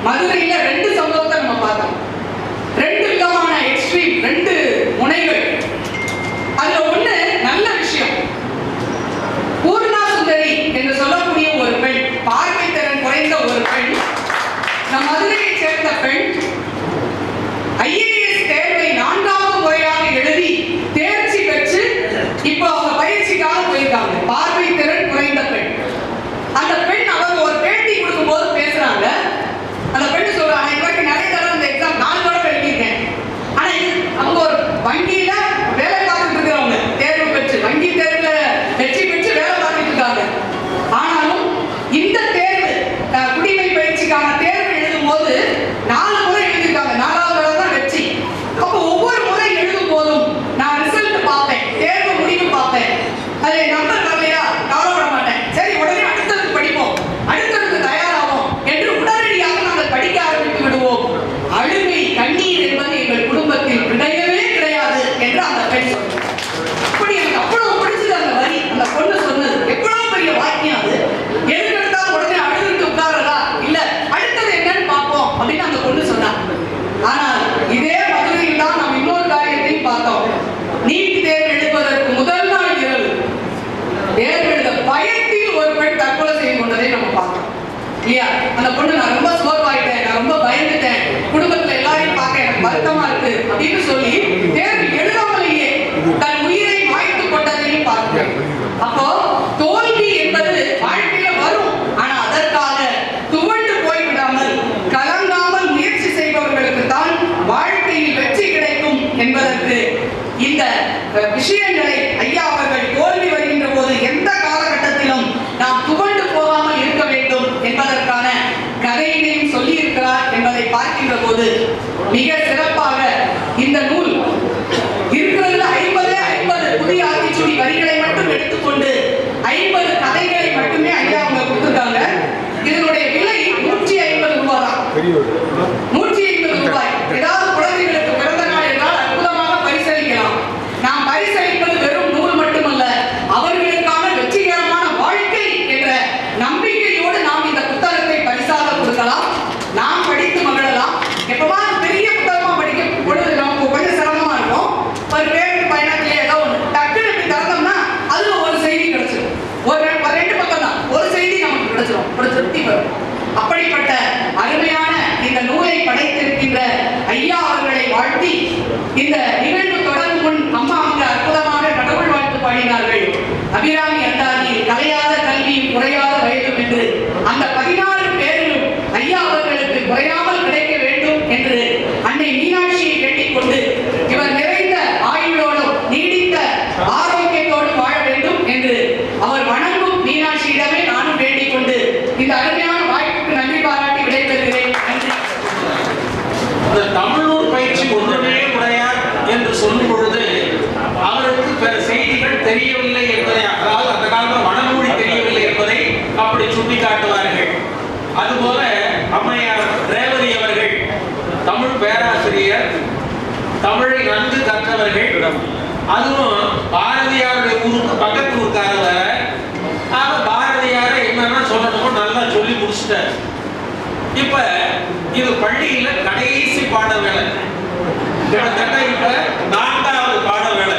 மதுரையில 2 சம்பவத்தை நம்ம பார்த்தோம். 2 விதமான எக்ஸ்ட்ரீம், 2 முனைகள். அதுல ஒண்ணு நல்ல விஷயம். பூர்ணா சுந்தரி என்று சொல்லக்கூடிய ஒரு பெண், பார்வை திறன் குறைந்த ஒரு பெண், நம் மதுரையை சேர்ந்த பெண், IAS தேர்வை 4வது முறையாக எழுதி தேர்ச்சி பெற்று இப்போ அவங்க பயிற்சிக்காக போயிருக்காங்க. பார்வை திறன் குறைந்த பெண். அந்த பெண் அவங்க ஒரு பேட்டி கொடுக்கும் போது பேசுறாங்க. அந்த பெண் சொல்றாங்க, எனக்கு நிறைய தடவை இந்த எக்ஸாம் 4 தடவை எழுதியிருக்கேன். ஆனா அவங்க ஒரு வங்கியில வேலை பார்த்துட்டு இருக்கிறவங்க, தேர்வு பெற்று வங்கி தேர்வுல வெற்றி பெற்று வேலை பார்த்துட்டு இருக்காங்க. ஆனாலும் இந்த தேர்வு குடிமை பயிற்சிக்கான தேர்வு எழுதும் போது 4 முறை எழுதியிருக்காங்க. 4வது தடவை தான் வெற்றி. அப்போ ஒவ்வொரு முறை எழுதும் போதும் நான் ரிசல்ட் பார்ப்பேன், தேர்வு முடிவு பார்ப்பேன். அது நம்பர் வரலையா கவலைப்பட மாட்டேன். சரி, உடனே அடுத்ததுக்கு படிப்போம், அடுத்ததுக்கு தயாராகும் என்று உடனடியாக நாங்கள் படிக்க ஆரம்பித்து விடுவோம். அழுகை, கண்ணீர் என்பது எங்கள் குடும்பத்தில் கிடையவே கிடையாது என்று அந்த பெண் சொன்னார். அப்படி எனக்கு அவ்வளவு பிடிச்சது அந்த வரி. அந்த பொண்ணு சொன்னது எவ்வளவு பெரிய வாக்கியம் அது. எதுக்கு எடுத்தாலும் உடனே அழுதுட்டு உட்கார்றதா, இல்ல அடுத்தது என்னன்னு பார்ப்போம் அப்படின்னு அந்த பொண்ணு சொன்னார். ஆனால் இதே மதுரையில் தான் நாம் இன்னொரு காரியத்தையும் பார்த்தோம். நீட் தேர்வு எழுதுவதற்கு முதல் நாள் இரவு தேர்வு எழுத பயத்தில் ஒரு பெண் தற்கொலை செய்து கொண்டதை நம்ம பார்த்தோம் இல்லையா? அந்த பொண்ணு, நான் ரொம்ப சோர்வாயிட்டேன், நான் ரொம்ப பயந்துட்டேன், குடும்பத்துல எல்லாரையும் பார்க்க எனக்கு வருத்தமா இருக்கு அப்படின்னு சொல்லி தேர்வு எழுதாமலேயே தன் உயிரை மாய்த்து கொண்டதையும் பார்த்தேன். அப்போ தோல்வி என்பது வாழ்க்கையில வரும். ஆனா அதற்காக துவண்டு போய்விடாமல் கலங்காமல் முயற்சி செய்பவர்களுக்கு தான் வாழ்க்கையில் வெற்றி கிடைக்கும் என்பதற்கு இந்த விஷயங்களை ஐயா அவர்கள் தோல்வி வருகின்ற போது எந்த காலகட்டத்திலும் நாம் துவண்டு போகாமல் இருக்க வேண்டும் என்பதற்கான கதையினையும் சொல்லி இருக்கிறார் என்பதை பார்க்கின்ற போது மிக சிறப்பாக இந்த நூல் இருக்கிறதுல 50 புதிய ஆத்திச்சூடி வரிகளை மட்டும் எடுத்துக்கொண்டு 50 கதைகளை மட்டுமே ஐயா அவங்க கொடுத்துருக்காங்க. இதனுடைய விலை 150 ரூபாய் தான். 150 ரூபாய். ஏதாவது குழந்தைகளுக்கு பிறந்த நாள் என்றால் அற்புதமாக பரிசளிக்கலாம். நாம் பரிசளிப்பது வெறும் நூல் மட்டுமல்ல, அவர்களுக்கான வெற்றிகரமான வாழ்க்கை என்ற நம்பிக்கையோடு நாம் இந்த புத்தகத்தை பரிசாக கொடுக்கலாம். நாம் படித்து மகிழலாம். எப்பவா பெரிய புத்தகமா படிக்க பொழுது நமக்கு கொஞ்சம் சிரமமா இருக்கும். ஒரு பேருந்து பயணத்திலே ஏதோ ஒன்று டக்குனு இப்படி திறந்தோம்னா அதுல ஒரு செய்தி கிடைச்சிடும். ஒரு 2 பக்கம் தான், ஒரு செய்தி நமக்கு கிடைச்சிடும், ஒரு திருப்தி வரும். அப்படிப்பட்ட அருமையான இந்த நூலை படைத்திருக்கின்ற ஐயா அவர்களை வாழ்த்தி இந்த நிகழ்வு தொடரும் முன் அம்மா அவங்க அற்புதமாக கடவுள் வாழ்த்து பாடினார்கள். அபிராமி அந்தாதி கலையாத கல்வி குறையாத வயதும் என்று அந்த 16 பேரிலும் ஐயா அவர்களுக்கு குறையாமல் கிடைக்க வேண்டும் என்று அன்னை மீனாட்சியை கேட்டுக்கொண்டு இவர் நிறைந்த ஆயுளோடும் நீடித்த ஆரோக்கியத்தோடும் வாழ வேண்டும் என்று அவர் வணங்கும் மீனாட்சியிடமே நானும் வேண்டிக் கொண்டு இந்த அருமையான வாய்ப்புக்கு நன்றி பாராட்டி விடைபெறுகிறேன். நன்றி. இந்த தமிழ்நூல் பயிற்சி ஒன்றுமே உடையார் என்று சொல்லும் பொழுது அவருக்கு பிற செய்திகள் தெரியவில்லை என்பதை, அதாவது அந்த காலத்தில் மனமொழி தெரியவில்லை என்பதை அப்படி சுட்டிக்காட்டுவார்கள். அதுபோல அம்மையார் ரேவதி அவர்கள் தமிழ் பேராசிரியர், தமிழை நன்கு கற்றவர்கள். அதுவும் பாரதியாருடைய ஊருக்கு பக்கத்து ஊருக்காரர் வேற. ஆக பாரதியாரை என்னன்னா சொல்லணுமோ நல்லா சொல்லி முடிச்சுட்டார். இப்ப இது பள்ளியில கடைசி பாட வேலை. கிட்டத்தட்ட இப்ப 4வது பாட வேலை.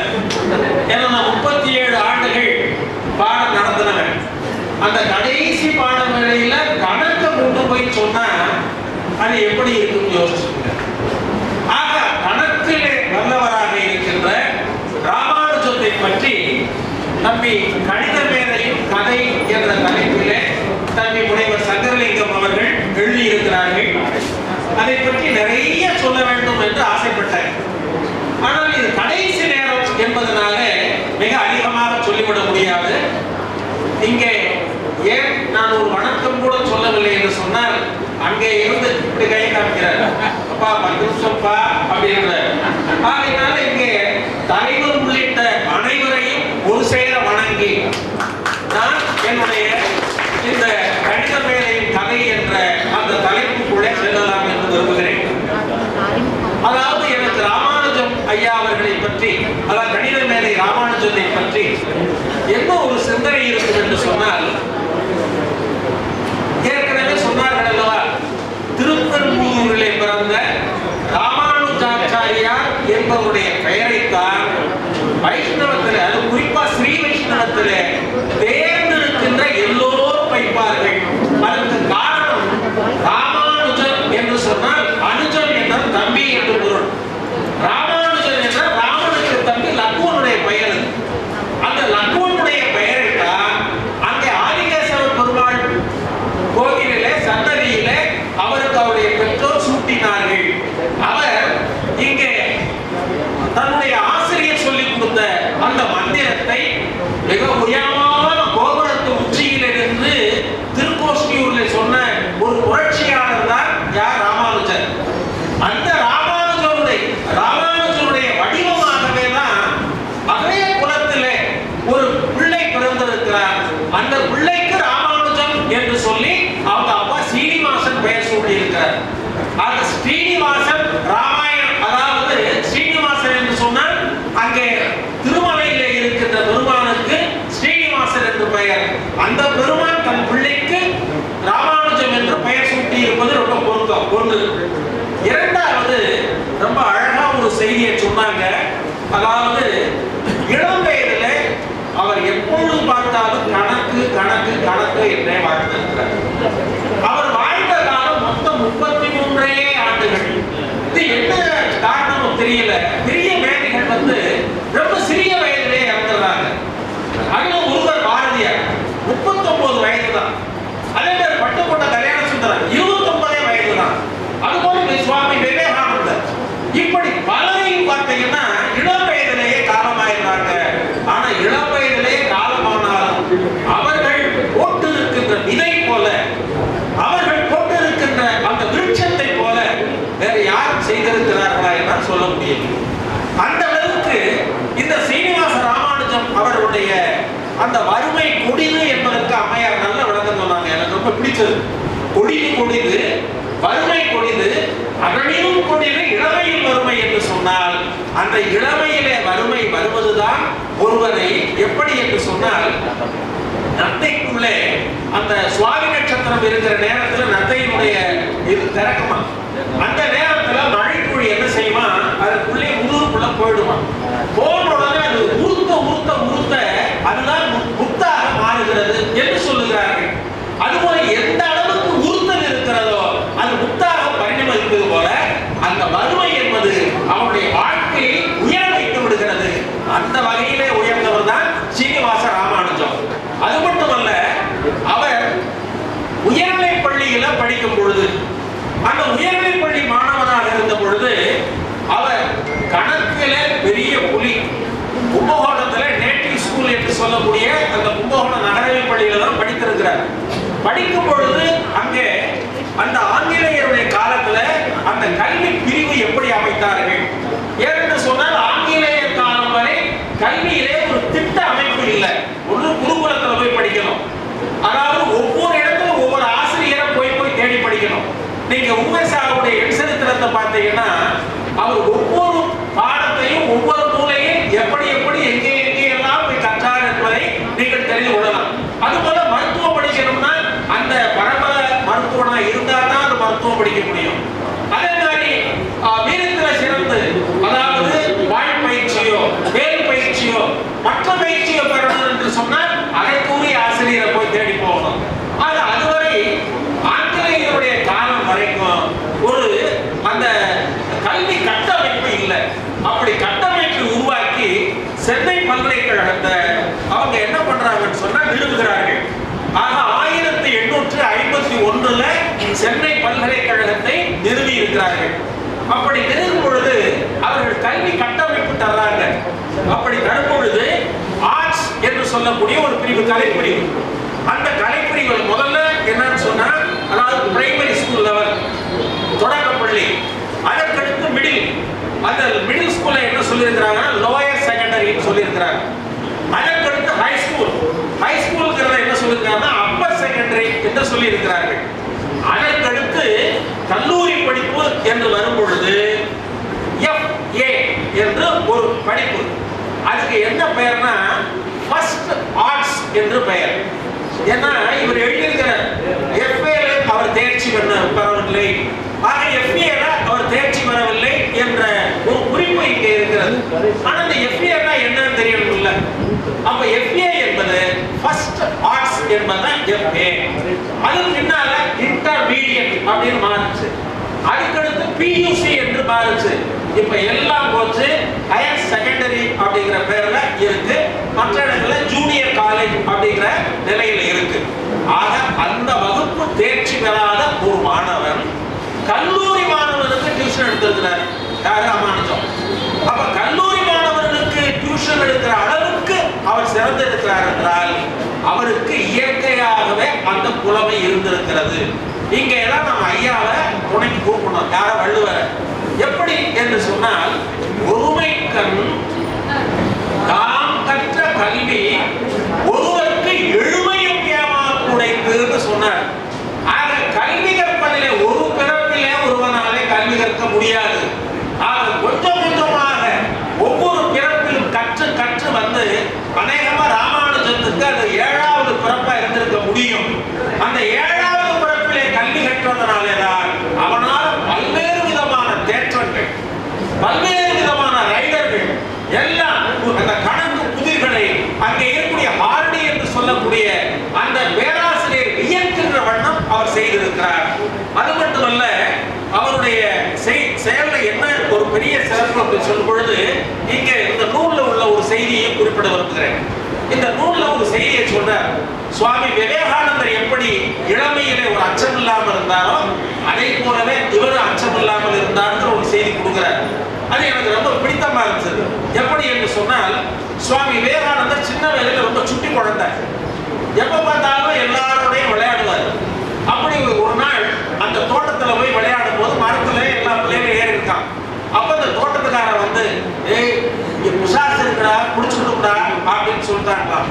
ஏன்னா நான் 37 ஆண்டுகள் பாடம் நடத்தினவன். அந்த கடைசி பாட வேலையில கணக்க கொண்டு போய் சொன்னா அது எப்படி இருக்குன்னு யோசிச்சுங்க. ஆக கணக்கிலே வல்லவராக இருக்கின்ற ராமானுஜத்தை பற்றி தம்பி கணித மேதையின் கதை என்ற தலைப்பிலே தம்பி முனைவர் சங்கரலிங்கம் அவர்கள் எழுதியிருக்கிறார்கள். அதை பற்றி நிறைய சொல்ல வேண்டும் என்று ஆசைப்பட்டேன். ஆனால் இது கடைசி நேரம் என்பதனால மிக அதிகமாக சொல்லிவிட முடியாது. இங்கே ஏன் நான் ஒரு வணக்கம் கூட சொல்லவில்லை என்று சொன்னால், அங்கே இருந்து இப்படி கை காமிக்கிறார், அப்பா 10 நிமிஷம்ப்பா அப்படின்ற. ஆகையினால இங்கே தலைவர் உள்ளிட்ட அனைவரையும் ஒரு சேர வணங்கி நான் என்னுடைய இந்த கணித மேதையின் கதை என்ற அந்த தலைப்புக்குள்ளே செல்லலாம் என்று விரும்புகிறேன். அதாவது எனக்கு ராமானுஜம் ஐயா அவர்களை பற்றி, அதாவது கணித மேதை ராமானுஜத்தை பற்றி என்ன ஒரு சிந்தனை இருக்கும் என்று சொன்னால், என்பவருடைய பெயரைத்தான் வைஷ்ணவத்தில், அது குறிப்பா ஸ்ரீ வைஷ்ணவத்தில் தேர்ந்தெடுக்கின்ற எல்லோரும் வைப்பார்கள். அதற்கு காரணம் ராமானுஜன் என்று சொன்னால் அனுஜன் என்றால் தம்பி என்று பொருள். ராமானுஜன் என்றால் ராமனுக்கு தம்பி லக்குவனுடைய பெயர். அந்த லக்குவனுடைய பெயரைத்தான் அங்கே ஆதிகேசவ பெருமாள் கோவிலிலே சன்னதியிலே அவருக்கு அவருடைய பெற்றோர் சூட்டினார்கள். அவர் இங்கே தன்னுடைய ஆசிரியர் சொல்லிக் கொடுத்த அந்த மந்திரத்தை மிக உயரமான கோபுரத்து உச்சியிலிருந்து திருக்கோஷ்டியூர்ல சொன்ன ஒரு புரட்சியாளர் தான் யார்? ராமானுஜர். அந்த ராமானுஜருடைய வடிவமாகவே தான் அதே குலத்திலே ஒரு பிள்ளை பிறந்திருக்கிறார். அந்த பிள்ளைக்கு ராமானுஜம் என்று சொல்லி அவங்க அப்பா ஸ்ரீனிவாசன் பெயர் சூட்டி இருக்கிறார். அந்த ஸ்ரீனிவாசன் ராமாயணம், அதாவது ஸ்ரீனிவாசன் என்று சொன்னால் அங்கே திருமலையிலே இருக்கின்ற பெருமானுக்கு ஸ்ரீனிவாசன் என்று பெயர். அந்த பெருமான் தன் பிள்ளைக்கு ராமானுஜம் என்று பெயர் சூட்டி இருப்பது ரொம்ப பொருத்தம். ஒன்று. இரண்டாவது, ரொம்ப அழகா ஒரு செய்தியை சொன்னாங்க. அதாவது இளம் வயதிலே அவர் எப்பொழுது பார்த்தாலும் கணக்கு கணக்கு கணக்கு என்றே வாழ்ந்திருக்கிறார். அவர் வாழ்ந்த காலம் மொத்தம் 33 ஆண்டுகள். இது என்ன காரணமும் தெரியல. பெரிய மேதைகள் ரொம்ப சிறிய வயதிலே இறந்துடுறாங்க. அதுவும் ஒருவர் பாரதியார் 39 வயது தான். அதே மாதிரி பட்டுக்கொண்ட கல்யாண சுந்தரம் 29 வயது தான். அதுபோல சுவாமி விவேகானந்தர், இப்படி பலரையும் பார்த்தீங்கன்னா இளம் வயதிலேயே காலமாயிருந்தாங்க. ஆனா இளம் வயதிலேயே காலமானாலும் அவர்கள் போட்டு இருக்கின்ற விதை போல, அவர்கள் போட்டு இருக்கின்ற அந்த விருட்சத்தை போல வேற யாரும் செய்திருக்கிறார்களா என்றால் சொல்ல முடியும். அந்த அளவுக்கு இந்த சீனிவாச ராமானுஜம் அவருடைய அந்த வறுமை கொடிது என்பதற்கு அம்மையார் நல்ல விளக்கம் சொன்னாங்க. எனக்கு ரொம்ப பிடிச்சது. கொடிது கொடிது, வறுமை கொடிது, அதனிலும் கொடிது இளமையில் வறுமை என்று சொன்னால் அந்த இளமையிலே வறுமை வருவதுதான் ஒருவரை எப்படி என்று சொன்னால், நத்தைக்குள்ளே அந்த சுவாமி நட்சத்திரம் இருக்கிற நேரத்தில் நத்தையினுடைய இது திறக்குமா, அந்த நேரத்தில் மழைக்குழி என்ன செய்வான், அதுக்குள்ளே முதுகுக்குள்ள போயிடுவான். போன உடனே அது உருத்த உருத்த உருத்த அதுதான் முத்தாக மாறுகிறது என்று சொல்லுகிறார்கள். அதுபோல எந்த அளவுக்கு உருத்தல் இருக்கிறதோ அது முத்தாக பரிணமிப்பது போல அந்த வறுமை என்பது அவனுடைய வாழ்க்கையை உயர வைத்து விடுகிறது. அந்த வகையிலே உயர்ந்தவர் தான் சீனிவாச ராமானுஜம். அது மட்டுமல்ல, அவர் உயர்நிலை பள்ளியில படிக்கும் பொழுது, அந்த உயர்நிலை பள்ளி மாணவனாக இருந்த பொழுது அவர் கணக்கிலே பெரிய புலி. கும்பகோணத்தில் நேட்டிவ் ஸ்கூல் என்று சொல்லக்கூடிய அந்த கும்பகோணம் நகரவை பள்ளியில தான் படித்திருக்கிறார். படிக்கும் பொழுது அங்கே அந்த ஆங்கிலேயருடைய காலத்துல அந்த கல்வி பிரிவு எப்படி அமைத்தார்கள் என்று சொன்னால், ஆங்கிலேயர் காலம் வரை கல்வியிலே ஒரு திட்ட அமைப்பு இல்லை. ஒன்று குருகுலத்தில் போய் படிக்கணும், அதாவது ஒவ்வொரு இடத்துல ஒவ்வொரு ஆசிரியரை போய் போய் தேடி படிக்கணும். நீங்க உமேசாவுடைய எண்சரித்திரத்தை பார்த்தீங்கன்னா அவர் ஒவ்வொரு பாடத்தையும் ஒவ்வொரு நூலையும் எப்படி எப்படி எங்கே எல்லாம் போய் கற்றார் என்பதை நீங்கள் தெரிந்து கொள்ளலாம். அதுபோல மருத்துவம் படிக்கணும்னா அந்த பரம்பரை மருத்துவனா இருந்தால் தான் அந்த மருத்துவம் படிக்க முடியும். அதே மாதிரி வீரத்தில் சிறந்து, அதாவது வாழ் பயிற்சியோ வேல் பயிற்சியோ மற்ற பயிற்சியோ பெறணும் என்று சொன்னால் அதற்குரிய ஆசிரியரை போய் தேடி போகணும். அதுவரை ஆங்கிலேயருடைய காலம் வரைக்கும் ஒரு அந்த கல்வி கட்டமைப்பு இல்லை. அப்படி கட்டமைப்பு உருவாக்கி சென்னை பல்கலைக்கழகத்தை அவங்க என்ன பண்றாங்கன்னு சொன்னா நிறுவுகிறார்கள். ஆக 1851 சென்னை பல்கலைக்கழகத்தை நிறுவி இருக்கிறார்கள். அப்படி நிறுவும் பொழுது அவர்கள் கல்வி கட்டமைப்பு தர்றாங்க. அப்படி தரும் பொழுது ஆர்ட்ஸ் என்று சொல்லக்கூடிய ஒரு பிரிவு, கலைப்பிரிவு. அந்த கலைப்பிரிவு முதல்ல என்னன்னு சொன்னா, அதாவது பிரைமரி ஸ்கூல் லெவல் தொடக்கப்பள்ளி, அதற்கடுத்து மிடில். அந்த மிடில் ஸ்கூல்ல என்ன சொல்லியிருக்கிறாங்க, லோயர் செகண்டரின்னு சொல்லியிருக்கிறாங்க. அதற்கடுத்து ஹை ஸ்கூல், ஹை ஸ்கூல்ங்கிறத என்ன சொல்லியிருக்காங்கன்னா அப்பர் செகண்டரி என்று சொல்லியிருக்கிறார்கள். அதற்கடுத்து கல்லூரி படிப்பு என்று வரும் பொழுது FA என்று ஒரு படிப்பு. அதுக்கு என்ன பெயர்னா ஃபர்ஸ்ட் ஆர்ட்ஸ் என்று பெயர். ஏன்னா இவர் எழுதியிருக்கிற FA அவர் தேர்ச்சி பெறவில்லை, ஆக FA அவர் அவர் தேர்ச்சி பெறவில்லை என்ற ஒரு குறிப்பு இங்கே இருக்கிறது. ஆனா இந்த FA என்னன்னு தெரியணும்ல. அப்ப FA என்பது ஃபர்ஸ்ட் ஆர்ட்ஸ் என்பதுதான் FA. அதுக்கு பின்னால இன்டர்மீடியட் அப்படின்னு மாறுச்சு. அதுக்கடுத்து PUC என்று மாறுச்சு. இப்ப எல்லாம் போச்சு ஹையர் செகண்டரி அப்படிங்கிற பேர்ல இருக்கு. மற்ற இடங்கள்ல ஜூனியர் காலேஜ் அப்படிங்கிற நிலையில இருக்கு. ஆக அந்த வகுப்பு தேர்ச்சி பெறாத ஒரு மாணவன் கல்லூரி மாணவனுக்கு டியூஷன் எடுத்திருக்கிறார். யாரு? ராமானுஜம். அப்ப கல்லூரி மாணவர்களுக்கு டியூஷன் எடுக்கிற அளவுக்கு அவர் சிறந்திருக்கிறார் என்றால் அவருக்கு இயற்கையாகவே அந்த புலமை இருந்திருக்கிறது. இங்க எல்லாம் நம்ம ஐயாவை துணைக்கு கூப்பிடணும். யார? வள்ளுவரை. எப்படி என்று சொன்னால், ஒருமை கண் தாம் கற்ற கல்வி ஒருவருக்கு எழுமையும் உடைத்துன்னு சொன்னார். ஆக கல்வி கற்பதிலே ஒரு பிறப்பிலே ஒருவனாலே கல்வி கற்க முடியாது. ஆக கொஞ்சம் கொஞ்சமாக ஒவ்வொரு பிறப்பிலும் கற்று கற்று வந்து அநேகமா ராமானுஜத்துக்கு அது 7வது பிறப்பா இருந்திருக்க முடியும். அந்த 7வது பிறப்பிலே கல்வி கற்றதனாலேதான் அவனால் பல்வேறு விதமான தேற்றங்கள், பல்வேறு விதமான ரைடர்கள் எல்லாம் அந்த கணக்கு புதிர்களை அங்கே இருக்கக்கூடிய ஹார்டி என்று சொல்லக்கூடிய அந்த பேராசிரியர் வியக்கின்ற வண்ணம் அவர் செய்திருக்கிறார். அது மட்டுமல்ல, அவருடைய செயல்ல என்ன ஒரு பெரிய சிறப்பு என்று சொல்லும் பொழுது இங்க இந்த நூல்ல உள்ள ஒரு செய்தியை குறிப்பிட விரும்புகிறேன். இந்த நூல்ல ஒரு செய்தியை சொல்றார். சுவாமி விவேகானந்தர் எப்படி இளமையிலே ஒரு அச்சம் இல்லாமல் இருந்தாரோ அதே போலவே இவர் அச்சம் இல்லாமல் இருந்தார் ஒரு செய்தி கொடுக்கிறார். அது எனக்கு ரொம்ப பிடித்தமா இருந்தது. எப்படி என்று சொன்னால், சுவாமி விவேகானந்தர் சின்ன வயதில் ரொம்ப சுட்டி குழந்தை, எப்ப பார்த்தாலும் எல்லாரோடையும் விளையாடுவார். அப்படி ஒரு நாள் அந்த தோட்டத்துல போய் விளையாடும் போது மரத்துல எல்லா பிள்ளைகளும் ஏறி இருக்கான். அப்ப அந்த தோட்டத்துக்காரன் வந்து, ஏய் இங்க பிசாசு இருக்கிறா, குடிச்சுடுடா அப்படின்னு சொல்லிட்டாங்களாம்.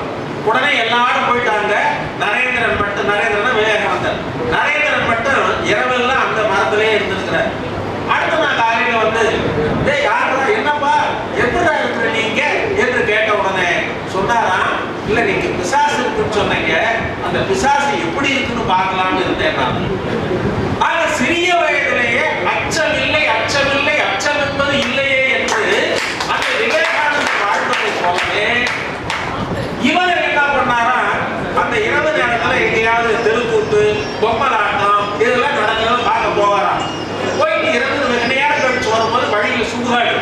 உடனே எல்லாரும் போயிட்டாங்க. நரேந்திரன் மட்டும், நரேந்திரன் விவேகானந்தர், நரேந்திரன் மட்டும் இரவெல்லாம் அந்த மரத்திலே இருந்திருக்கிறார். அடுத்த நாள் காலையில வந்து, டேய் யாரா, என்னப்பா எப்படா இருக்கிற நீங்க என்று கேட்ட உடனே சொன்னாராம், இல்ல நீங்க பிசாசு இருக்குன்னு சொன்னீங்க, அந்த பிசாசு எப்படி இருக்குன்னு பார்க்கலாம்னு இருந்தேன் நான். ஆக சிறிய வயதிலேயே அச்சமில்லை அச்சமில்லை அச்சம் என்பது இல்லையே என்று அந்த விவேகானந்தர் வாழ்ந்ததை போலவே இவர் என்ன பண்ணாரா, அந்த இரவு நேரத்துல எங்கேயாவது தெருக்கூத்து, பொம்மலாட்டம் இதெல்லாம் நடக்கிறத பார்க்க போவாராம். போயிட்டு இரவு வெகு நேரம் கழிச்சு வரும்போது வழியில் சுடுகாடு,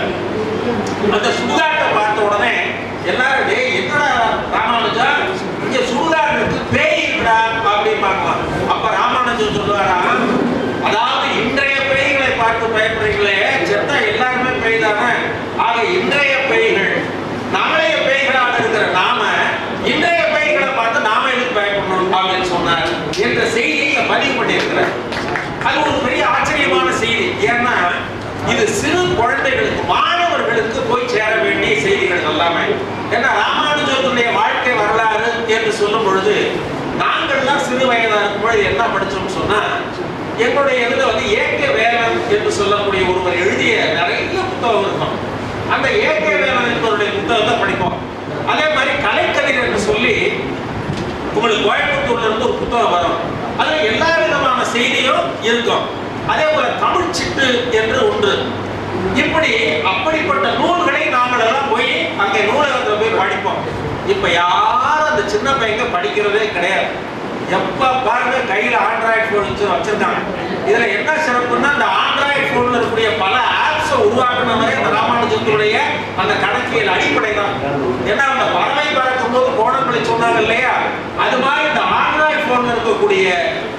அந்த சுடுகாட்டை பார்த்த உடனே எல்லாரும், டேய் என்னடா ராமானுஜா இங்க சுடுகாட்டுக்கு பேய் இருக்கா அப்படின்னு பார்க்கலாம். அப்ப ராமானுஜன் சொல்லுவாரா, அதாவது இன்றைய பேய்களை பார்த்து பயப்படுறீங்களே, செத்தா எல்லாருமே பேய் தானே. ஆக இன்றைய பேய்கள் நாளைய பேய்களாக இருக்கிற நாம இன்றைய பேய்களை பார்த்து நாம எதுக்கு பயப்படணும் அப்படின்னு சொன்னார் என்ற செய்தியை பதிவு பண்ணியிருக்கிறார். அது ஒரு பெரிய ஆச்சரியமான செய்தி. ஏன்னா இது சிறு குழந்தைகளுக்கு, மாணவர்களுக்கு போய் சேர வேண்டிய செய்திகள் எல்லாமே. ஏன்னா ராமானுஜனுடைய வாழ்க்கை வரலாறு என்று சொல்லும் பொழுது நாங்கள்லாம் சிறு வயதாக இருக்கும் பொழுது என்ன படிச்சோம்னு சொன்னா, எங்களுடைய இதுல வந்து ஏக வேலன் என்று சொல்லக்கூடிய ஒருவர் எழுதிய நிறைய புத்தகம் இருக்கும். அந்த ஏக வேலன் என்பவருடைய புத்தகத்தை படிப்போம். அதே மாதிரி கலைக்கதிர் என்று சொல்லி உங்களுக்கு கோயம்புத்தூர்ல இருந்து ஒரு புத்தகம் வரும். அதுல எல்லா விதமான செய்தியும் இருக்கும். அதே போல தமிழ் சிட்டு என்று ஒன்று. இப்படி அப்படிப்பட்ட நூல்களை நாங்கள் எல்லாம் போய் அங்கே நூலகத்தில் போய் படிப்போம். இப்ப யாரும் அந்த சின்ன பையங்க படிக்கிறதே கிடையாது. எப்ப பாருங்க கையில ஆண்ட்ராய்டு போன் வச்சிருக்காங்க. இதுல என்ன சிறப்புன்னா, அந்த ஆண்ட்ராய்டு போன்ல இருக்கக்கூடிய பல ஆப்ஸை உருவாக்குனவரே அந்த ராமானுஜத்துடைய அந்த கணக்கியல் அடிப்படை தான். ஏன்னா அந்த பறவை பறக்கும் போது கோணங்களை சொன்னாங்க இல்லையா, அது மாதிரி இந்த ஆண்ட்ராய்டு போன்ல இருக்கக்கூடிய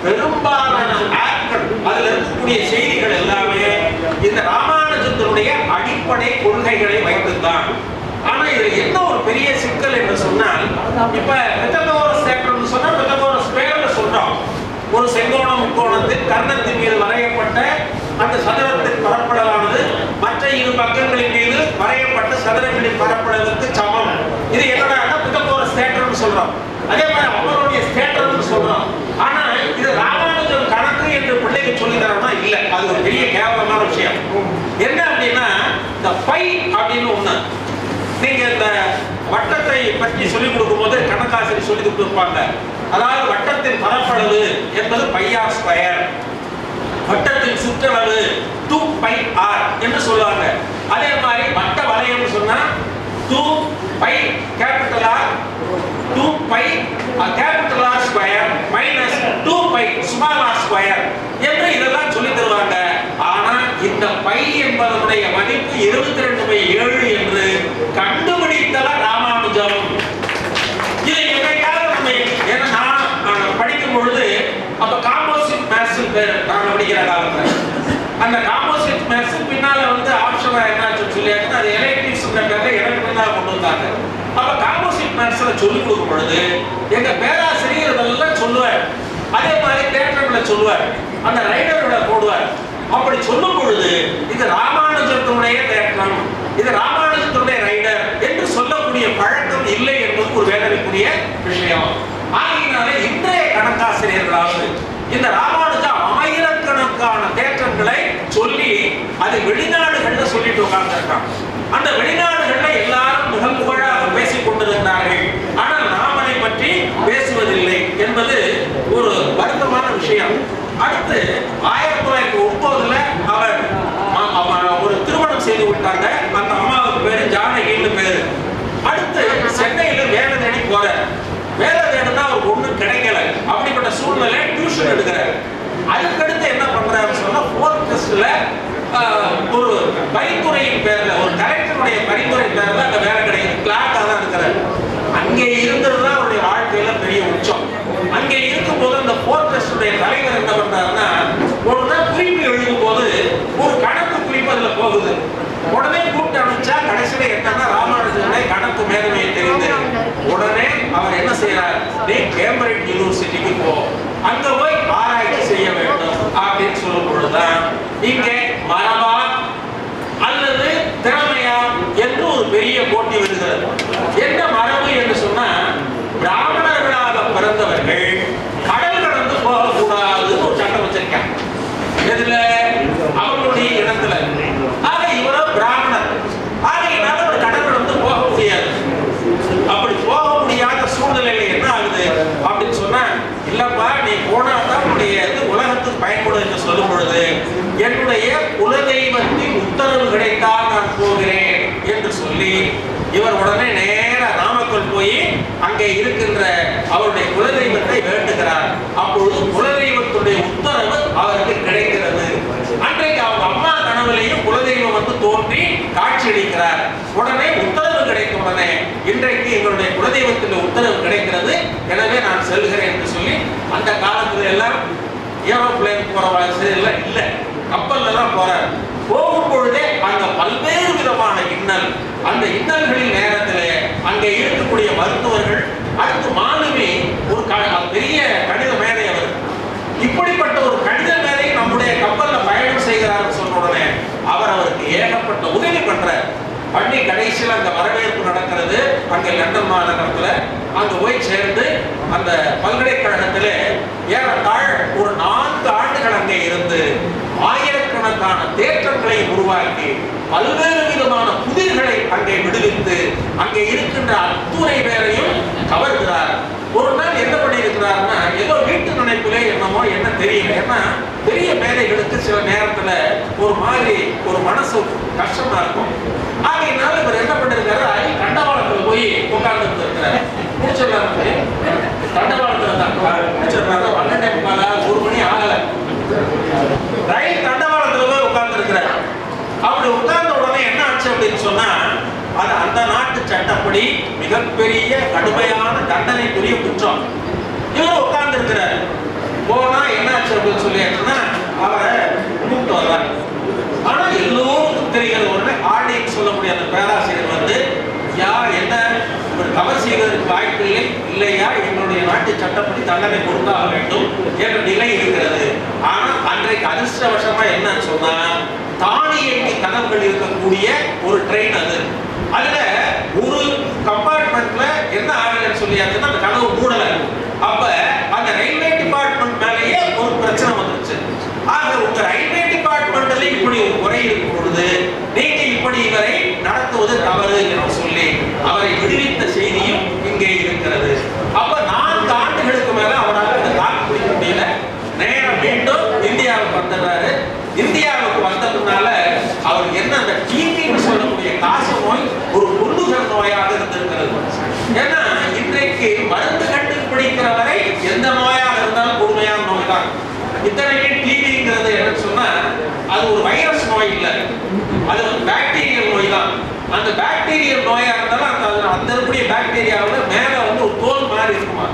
பெரும்பாலான ஆப்கள், அதுல இருக்கக்கூடிய செய்திகள் எல்லாமே இந்த ராமானுஜத்தினுடைய அடிப்படை கொள்கைகளை வைத்துத்தான். ஆனா இதுல என்ன ஒரு பெரிய சிக்கல் என்று சொன்னால், இப்ப பித்தகோரஸ் தேற்றம்னு சொன்னா பித்தகோரஸ் பேர்ல சொல்றோம். ஒரு செங்கோண முக்கோணத்தின் கர்ணத்தின் மீது வரையப்பட்ட அந்த சதுரத்தின் பரப்பளவானது மற்ற இரு பக்கங்களின் மீது வரையப்பட்ட சதுரங்களின் பரப்பளவுக்கு சமம். இது என்னன்னா பித்தகோரஸ் தேற்றம்னு சொல்றோம். அதே மாதிரி அவருடைய தேற்றம்னு சொல்றோம். ஆனா இது ராமானுஜன் கணக்கு என்று பிள்ளைக்கு சொல்லி தரோம்னா இல்ல, அது ஒரு பெரிய கேவலமான விஷயம். என்ன அப்படின்னா, இந்த பை அப்படின்னு ஒண்ணு, நீங்க இந்த வட்டத்தை பற்றி சொல்லிக் கொடுக்கும் போது கணக்காசிரியர் சொல்லி கொடுப்பாங்க. அதாவது வட்டத்தின் பரப்பளவு என்பது பை ஆர் ஸ்கொயர். வட்டத்தின் சுற்றளவு 2πr என்று சொல்லுவாங்க. அதே மாதிரி வட்ட வளையம் சொன்னா 2π capital R 2π capital R square minus 2π small r square என்று இதெல்லாம் சொல்லி தருவாங்க. ஆனா இந்த பை என்பதனுடைய மதிப்பு 22/7 என்று கண்டுபிடித்தல ராமானுஜம். இது என்னைக்காவது நம்ம ஏன்னா நான் படிக்கும் பொழுது அப்ப காம்போசிட் மேத்ஸ் பேர் நான் படிக்கிற காலத்துல அந்த காம்போசிட் மேத்ஸ் பின்னால வந்து ஆப்ஷனா என்னாச்சு சொல்லியாச்சுன்னா அது எலக்டிவ்ஸ் எனக்கு பின்னால் கொண்டு வந்தாங்க. அப்ப காம்போசிட் மேத்ஸ்ல சொல்லிக் கொடுக்கும் பொழுது எங்க பேராசிரியர் இதெல்லாம் சொல்லுவார். அதே மாதிரி தேட்டர்ல சொல்லுவார், அந்த ரைடரோட போடுவார். அப்படி சொல்லும் பொழுது இது ராமானுஜத்தினுடைய தேட்டம், இது ராமானுஜத்தினுடைய ரைடர் என்று சொல்லக்கூடிய பழக்கம் இல்லை என்பது ஒரு வேதனைக்குரிய விஷயம். ஆகையினால இன்றைய கணக்காசிரியர்களாவது இந்த ராமானுஜ ஆயிரக்கணக்கான தேற்றங்களை சொல்லி அது வெளிநாடுகள்ல சொல்லிட்டு உட்கார்ந்திருக்காங்க. அந்த வெளிநாடுகள்ல எல்லாரும் மிக புகழாக பேசிக் கொண்டிருக்கிறார்கள். ஆனால் நாம் அதை பற்றி பேசுவதில்லை என்பது ஒரு வருத்தமான விஷயம். அடுத்து 1909 அவர் ஒரு திருமணம் செய்து விட்டாங்க. அந்த அம்மாவுக்கு பேரு ஜானகின்னு பேரு. அடுத்து சென்னையில வேலை தேடி போறார். வேலை தேடினா அவருக்கு ஒண்ணும் கிடைக்கல. அப்படிப்பட்ட சூழ்நிலை டியூஷன் எடுக்கிறார். அதுக்கடுத்து என்ன பண்றாருன்னு சொன்னா ஃபோர்த் டெஸ்ட்ல ஒரு பரிந்துரையின் பேர்ல ஒரு கலெக்டருடைய பரிந்துரை பேர்ல அந்த வேலை கிடைக்கும். கிளார்க்கா தான் இருக்கிறார். அங்கே இருந்ததுதான் அவருடைய வாழ்க்கையில பெரிய உச்சம். அங்கே இருக்கும் போது அந்த ஃபோர்த் டெஸ்டுடைய தலைவர் என்ன பண்றாருன்னா ஒரு நாள் குறிப்பு எழுதும் போது ஒரு கணக்கு குறிப்பு அதுல போகுது. உடனே கூப்பிட்டு அனுப்பிச்சா கடைசியில என்னன்னா ராமானுஜனுடைய கணக்கு மேன்மையை தெரிந்து உடனே அவர் என்ன செய்யறார், நீ கேம்பிரிட்ஜ் யூனிவர்சிட்டிக்கு போ, அங்க போய் ஆராய்ச்சி செய்ய வேண்டும் அப்படின்னு சொல்லும் பொழுதுதான் இங்கே மரபா அல்லது திறமையா என்று ஒரு பெரிய போட்டி வருகிறது. என்ன மரபு என்று சொன்னா பிராமணர்களாக பிறந்தவர்கள் கடல் கடந்து போகக்கூடாதுன்னு ஒரு சட்டம் வச்சிருக்காங்க. இதுல அவர்களுடைய இடத்துல ஆக இவரோ பிராமணர், ஆகையினால ஒரு கடல் கடந்து போக முடியாது. அப்படி போக முடியாத சூழ்நிலையில என்ன ஆகுது அப்படின்னு சொன்னா, இல்லப்பா நீ போனாதான் உன்னுடைய உலகத்துக்கு பயன்படும் என்று சொல்லும் பொழுது என்னுடைய குலதெய்வத்தின் உத்தரவு கிடைத்தால் நான் போகிறேன் என்று சொல்லி இவர் உடனே நேர நாமக்கல் போய் அங்கே இருக்கின்ற அவருடைய குலதெய்வத்தை வேண்டுகிறார். அப்பொழுது குலதெய்வத்துடைய உத்தரவு அவருக்கு கிடைக்கிறது. அன்றைக்கு அவங்க அம்மா கனவுலையும் குலதெய்வம் வந்து தோன்றி காட்சியளிக்கிறார். உடனே உத்தரவு கிடைக்கும். உடனே இன்றைக்கு எங்களுடைய குலதெய்வத்தின் உத்தரவு கிடைக்கிறது, எனவே நான் செல்கிறேன் என்று சொல்லி அந்த காலத்துல எல்லாம் ஏரோப்ளேன் போற வசதி எல்லாம் இல்லை, கப்பல்ல தான் போறார். போகும் பொழுதே அங்க பல்வேறு விதமான இன்னல், அந்த இன்னல்களின் நேரத்தில் அங்கே இருக்கக்கூடிய மருத்துவர்கள், அடுத்து மாலுமி ஒரு பெரிய கணித மேதை அவர். இப்படிப்பட்ட ஒரு கணித மேதை நம்முடைய கப்பல்ல பயணம் செய்கிறார் சொன்ன உடனே அவருக்கு ஏகப்பட்ட உதவி பண்றார். பண்ணி கடைசியில் அங்க வரவேற்பு நடக்கிறது. அங்க லண்டன் மாநகரத்துல அங்க போய் சேர்ந்து அந்த பல்கலைக்கழகத்துல ஏறத்தாழ் ஒரு 4 ஆண்டுகள் அங்கே இருந்து ஆயிரக்கணக்கான தேற்றங்களை உருவாக்கி பல்வேறு விதமான புதிர்களை அங்கே விடுவித்து அங்கே இருக்கின்ற அத்துணை பேரையும் கவர்கிறார். ஒரு நாள் என்ன பண்ணியிருக்கிறார்னா, ஏதோ வீட்டு நினைப்பிலே என்னமோ என்ன தெரியல. ஏன்னா பெரிய மேதைகளுக்கு சில நேரத்துல ஒரு மாதிரி ஒரு மனசு கஷ்டமா இருக்கும். ஆகையினால இவர் என்ன பண்ணிருக்காரு, தண்டவாளத்துல போய் உட்கார்ந்து இருக்கிறார். முடிச்சிடலாம், தண்டவாளத்துல தான் முடிச்சிடறாரு. 12:15 1 மணி ஆகல. ரயில் தண்டவாளத்துல போய் உட்கார்ந்து இருக்கிறார். அப்படி உட்கார்ந்த உடனே என்ன ஆச்சு அப்படின்னு சொன்னா, அது அந்த நாட்டு சட்டப்படி மிகப்பெரிய கடுமையான தண்டனைக்குரிய குற்றம். இவர் உட்கார்ந்து இருக்கிறார். போனா என்ன ஆச்சு அப்படின்னு சொல்லியாச்சுன்னா அவரை கூப்பிட்டு வர்றாங்க. ஆனா எல்லோருக்கும் தெரிகிறது, உடனே ஆடின்னு சொல்லக்கூடிய அந்த பேராசிரியர் வந்து, யா என்ன ஒரு தவறு செய்வதற்கு வாய்ப்பு இல்லை, இல்லையா எங்களுடைய நாட்டு சட்டப்படி தண்டனை கொடுத்தாக வேண்டும் என்ற நிலை இருக்கிறது. ஆனா அன்றைக்கு அதிர்ஷ்டவசமா என்னன்னு சொன்னா, தானியங்கி கதவுகள் இருக்கக்கூடிய ஒரு ட்ரெயின் அது. அதுல ஒரு கம்பார்ட்மெண்ட்ல என்ன ஆகலன்னு சொல்லியாச்சுன்னா அந்த கதவு மூடல. அப்ப அந்த ரயில்வே டிபார்ட்மெண்ட் மேலேயே ஒரு பிரச்சனை வந்துருச்சு. ஆக உங்க ரயில்வே டிபார்ட்மெண்ட்ல இப்படி ஒரு குறை இருக்கும் பொழுது நீங்க இப்படி இவரை நடத்துவது தவறு என்று சொல்லி அவரை விடுவித்த செய்தியும் இங்கே இருக்கிறது. அப்ப 4 ஆண்டுகளுக்கு மேல அவரால் தாக்கு பிடிக்க முடியல. நேரம் மீண்டும் இந்தியாவுக்கு வந்துடுறாரு. வைரஸ் நோய் இல்லை, அது வந்து பாக்டீரியல் நோய் தான். அந்த பாக்டீரியல் நோயா இருந்தாலும் அந்த இருக்கக்கூடிய பாக்டீரியாவில் மேல வந்து ஒரு தோல் மாதிரி இருக்குமா,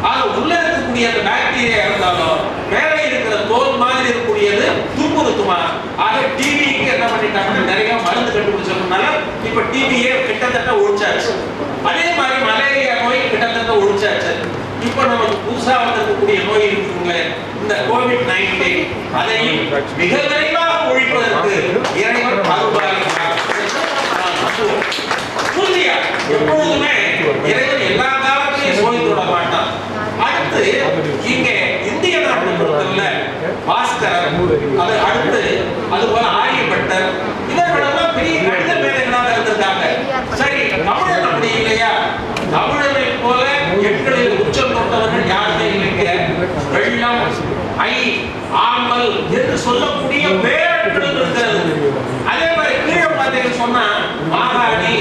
ஆக உள்ள இருக்கக்கூடிய அந்த பாக்டீரியா இருந்தாலும் மேலே இருக்கிற தோல் மாதிரி இருக்கக்கூடியது துன்புறுத்துமா. ஆக டிபிக்கு என்ன பண்ணிட்டாங்கன்னா நிறைய மருந்து கண்டுபிடிச்சதுனால இப்ப டிபியே கிட்டத்தட்ட ஒழிச்சாச்சு. அதே மாதிரி மலேரியா நோய் கிட்டத்தட்ட ஒழிச்சாச்சு. இப்ப நமக்கு புதுசா வந்திருக்கக்கூடிய நோய் இருக்குங்களே இந்த COVID-19, அதையும் மிக விரைவாக ஒழிப்பதற்கு இறைவன் பாதுகாக்கிறார். புரியா எப்பொழுதுமே இறைவன் எல்லா காலத்திலையும் சோதித்து விட மாட்டான். அடுத்து இங்கே இந்திய நாட்டு பொறுத்தல பாஸ்கரர், அது அடுத்து அதுபோல ஆரியப்பட்டர், இவர்களெல்லாம் பெரிய கணித மேதைகளாக இருந்திருக்காங்க. சரி, தமிழன் அப்படி இல்லையா? தமிழனை போல எண்களில் உச்சம் தொட்டவர்கள் யாருமே இல்லைங்க. வெள்ளம், ஐ, ஆம்பல் என்று சொல்லக்கூடிய பேரட்கள் இருக்கிறது. அதே மாதிரி கீழே பார்த்தீங்கன்னு சொன்னா மாகாணி,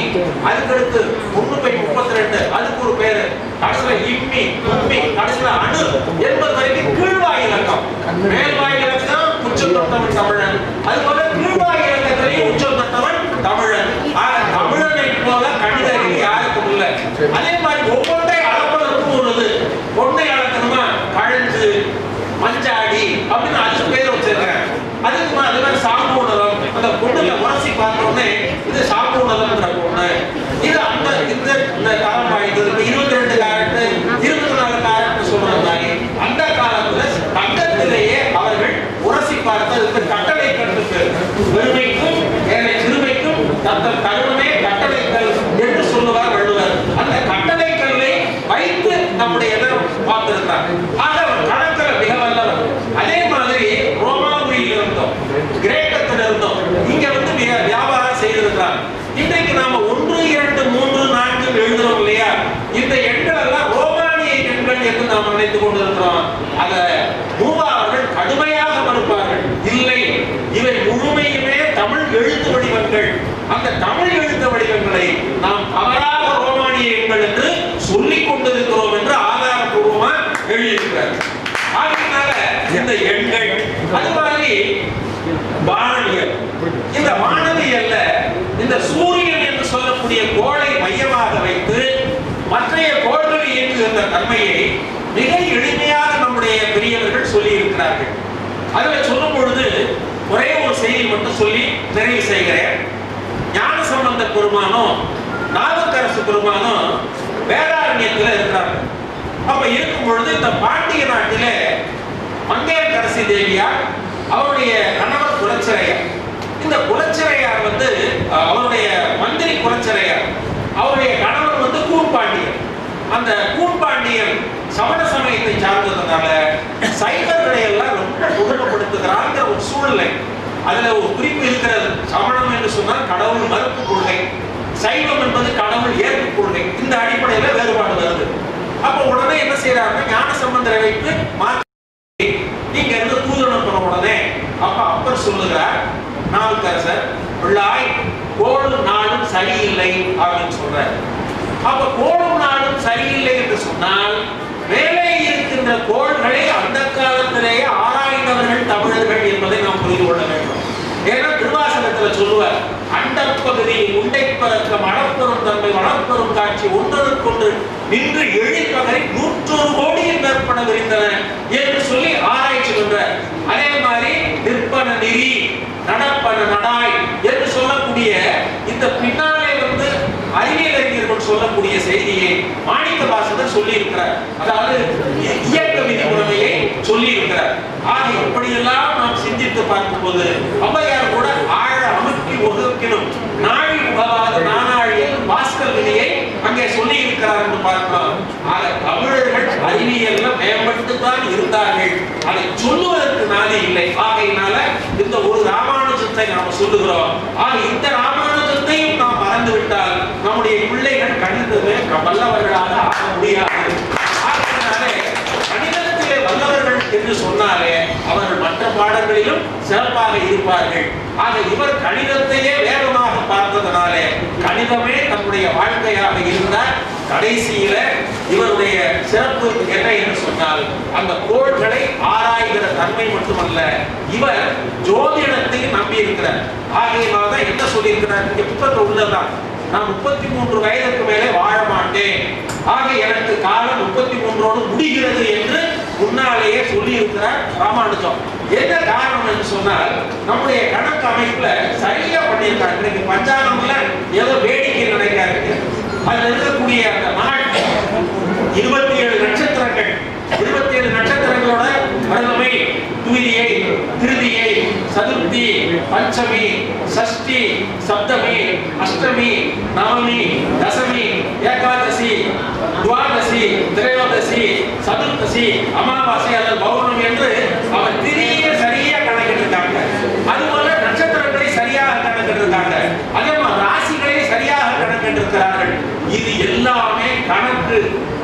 அதுக்கடுத்து 332 அதுக்கு ஒரு பேரு, கடைசியில இம்மி, தும்மி, கடைசியில அணு என்பது வரைக்கும் கீழ்வாய் இலக்கம். மேல்வாய் இலக்கம் உச்சம் தொட்டவன் தமிழன், அதுபோல கீழ்வாய் இலக்கத்திலேயே உச்சம் தொட்டவன் தமிழன். ஆக தமிழனை போல கணித அறிவு யாருக்கும் இல்லை. அதே மாதிரி ஒவ்வொன்றை அளப்பதற்கும் உள்ளது. பொண்ணை அளக்கணுமா கழஞ்சு, மஞ்சாடி அப்படின்னு அதுக்கு பேர் வச்சிருக்கிறேன். அதுக்கு அதுவே சாம்பு உணரம். அந்த பொண்ணுல உரசி பார்த்தோன்னே இது சாம்பு உணரம்ன்ற பொண்ணு, இது அந்த இந்த காலம் வாய்ந்தது 22 கேரட் 24 கேரட் சொல்றாங்க. அந்த காலத்துல தங்கத்திலேயே அவர்கள் உரசி பார்த்ததுக்கு கட்டளை கட்டுக்கு பெருமைக்கும் ஏழை சிறுமைக்கும் தத்தம் கருணமே கட்டளைக்கல் என்று சொல்லுவார் வள்ளுவர். அந்த கட்டளைக்கல்லை வைத்து நம்முடைய எதிரம் பார்த்திருந்தார். ஆக கணக்கில் மிக வல்லவர். அதே மாதிரி ரோமாபுரியில் இருந்தோம், கிரேக்கத்தில் இருந்தோம், இங்க வந்து மிக வியாபாரம் செய்திருக்கிறார். இன்றைக்கு நாம 1, 2, 3, 4 எழுதுறோம் இல்லையா? இந்த எண்கள் எல்லாம் ரோமானிய எண்கள் என்று நாம் நினைத்துக் கொண்டிருக்கிறோம். அத மூவா அவர்கள் கடுமையாக மறுப்பார்கள். இல்லை, இவை முழுமையுமே தமிழ் எழுத்து வடிவங்கள். அந்த தமிழ் எழுத்து வடிவங்களை நாம் தவறாக ரோமானிய எண்கள் என்று சொல்லிக் கொண்டிருக்கிறோம் என்று ஆதாரபூர்வமா எழுதியிருக்கிறார். ஆகையினால இந்த எண்கள், அது மாதிரி வானவியல், இந்த வானவியல்ல இந்த சூரியன் என்று சொல்லக்கூடிய கோளை மையமாக வைத்து மற்றைய கோள்கள் இயங்குகின்ற தன்மையை மிக எளிமையாக நம்முடைய பெரியவர்கள் சொல்லி இருக்கிறார்கள். அதில் சொல்லும் பொழுது ஒரே ஒரு செய்தி மட்டும் சொல்லி நிறைவு செய்கிறேன். ஞானசம்பந்த பெருமானும் நாவுக்கரசு பெருமானும் வேதாரண்யத்தில் இருக்கிறாங்க. அப்ப இருக்கும் பொழுது இந்த பாண்டிய நாட்டிலே மங்கையர்க்கரசி தேவியார், அவருடைய கணவர் குலச்சிறையார். இந்த குலச்சிறையார் வந்து அவருடைய மந்திரி குலச்சிறையார், அவருடைய கணவர் வந்து கூன்பாண்டியன். அந்த கூன்பாண்டியன் சமண சமயத்தை சார்ந்ததுனால சைவர்களை எல்லாம் ரொம்ப கொடுமைப்படுத்துகிறாங்கிற ஒரு சூழ்நிலை. அதுல ஒரு குறிப்பு இருக்கிறது. சமணம் என்று சொன்னால் கடவுள் மறுப்பு கொள்கை, சைவம் என்பது கடவுள் ஏற்பு கொள்கை. இந்த அடிப்படையில வேறுபாடு வருது. அப்ப உடனே என்ன செய்யறாங்க, ஞானசம்பந்தரை வைத்து நீங்க இருந்து தூதனம் பண்ண உடனே அப்ப அப்பர் சொல்லுகிறார், நாவுக்கரசர் பிள்ளாய் கோளும் நாளும் சரியில்லை அப்படின்னு சொல்றாரு. அப்ப கோளும் நாளும் சரியில்லை என்று சொன்னால் மேலே இருக்கின்ற கோள்களை அந்த காலத்திலேயே ஆராய்ந்தவர்கள் தமிழர்கள் என்பதை நாம் புரிந்து கொள்ள வேண்டும். ஏன்னா திருவாசகத்துல சொல்லுவார், அண்டப்பகுதியில் உண்டை பறக்கம் அளப்பெரும் தன்மை வளர்ப்பெரும் காட்சி ஒன்றொன்று நின்று எழிற்பகரை 100 கோடியில் மேற்பட விரிந்தன என்று சொல்லி ஆராய்ச்சி பண்றார். அதே மாதிரி நிற்பன நெறி நடப்பன நடாய் என்று சொல்லக்கூடிய இந்த பின்னாலே வந்து அறிவியல் அறிஞர்கள் சொல்லக்கூடிய செய்தியை மாணிக்க வாசகர் சொல்லி இருக்கிறார். அதாவது இயக்க விதிமுறையை சொல்லி இருக்கிறார். ஆக இப்படியெல்லாம் நாம் சிந்தித்து பார்க்கும்போது ஔவையார் கூட ஆழ அமுக்கி ஒதுக்கினும் நாழி உகவாத நானாழியில் பாஸ்கர் விதியை அங்கே சொல்லி இருக்கிறார் என்று பார்க்கலாம். ஆக தமிழர்கள் அறிவியல்ல மேம்பட்டு தான் இருந்தார்கள், அதை சொல்லுவதற்கு நாதி இல்லை. ஆகையினால இந்த ஒரு ராமானுஜத்தை நாம் சொல்லுகிறோம். ஆக இந்த ராமானுஜத்தையும் நாம் மறந்துவிட்டால் நம்முடைய பிள்ளைகள் கணிதமே வல்லவர்களாக ஆக முடியாது. ஆகையினாலே கணிதத்திலே வல்லவர்கள் என்று சொன்னாலே அவர்கள் மற்ற பாடங்களிலும் சிறப்பாக இருப்பார்கள். ஆக இவர் கணிதத்தையே வேகமாக பார்த்ததனாலே கணிதமே தன்னுடைய வாழ்க்கையாக இருந்தார். கடைசியில இவருடைய சிறப்பு என்ன என்று சொன்னால் அந்த கோள்களை ஆராய்கிற தன்மை மட்டுமல்ல, இவர் ஜோதிடத்தை நம்பி இருக்கிறார். ஆகையினால்தான் என்ன சொல்லியிருக்கிறார், இங்க புத்தகத்தில் உள்ளதுதான், நான் 33 வயதுக்கு மேலே வாழ மாட்டேன், ஆக எனக்கு காலம் 33ஓடு முடிகிறது என்று முன்னாலேயே சொல்லி இருக்கிறார் ராமானுஜம். என்ன காரணம் என்று சொன்னால், நம்முடைய கணக்கு அமைப்புல சரியா பண்ணியிருக்காங்க. இன்னைக்கு பஞ்சாங்கம்ல ஏதோ வேடிக்கை நினைக்காது. அதுல இருக்கக்கூடிய அந்த நாள் 27 நட்சத்திரங்கள், 27 நட்சத்திரங்களோட பிரதமை, துவிதியை, திருதியை, சதுர்த்தி, பஞ்சமி, சஷ்டி, சப்தமி, அஷ்டமி, நவமி, தசமி, ஏகாதசி, துவாதசி, திரையோதசி, சதுர்த்தசி, அமாவாசை அல்லது பௌர்ணமி என்று அவர் திரிய சரியா கணக்கிட்டிருக்காங்க. அதுபோல நட்சத்திரங்களை சரியாக கணக்கிட்டிருக்காங்க. அதே மாதிரி ராசிகளை சரியாக கணக்கிட்டிருக்கிறார்கள். இது எல்லாமே கணக்கு.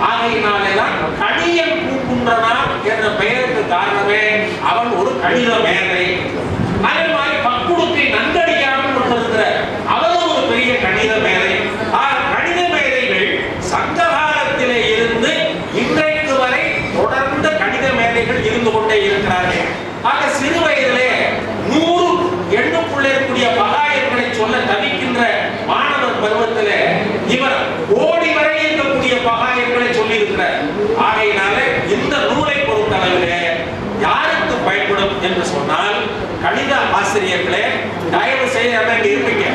ஆகையினாலேதான் கணியன் பூக்குன்றனார் என்ற பெயருக்கு காரணமே அவன் ஒரு கணித மேதை. அதே மாதிரி பக்குடுக்கை நன்கடியாமல் இருக்கிற அவரும் ஒரு பெரிய கணித மேதை. கணித மேதைகள் சங்க காலத்திலே இருந்து இன்றைக்கு வரை தொடர்ந்த கணித மேதைகள் இருந்து கொண்டே இருக்கிறார்கள். ஆக சிறு வயதிலே 100 எண்ணுக்குள்ளே இருக்கக்கூடிய பகாயங்களை சொல்ல தவிக்கின்ற மாணவர் பருவத்திலே இவர் கோடி வரை இருக்கக்கூடிய பகாயங்களை சொல்லி இருக்கிறார். ஆகையினால இந்த நூலை பொறுத்தளவிலே யாருக்கு பயன்படும் என்று சொன்னால், கணித ஆசிரியர்களே தயவு செய்து இருப்பீங்க,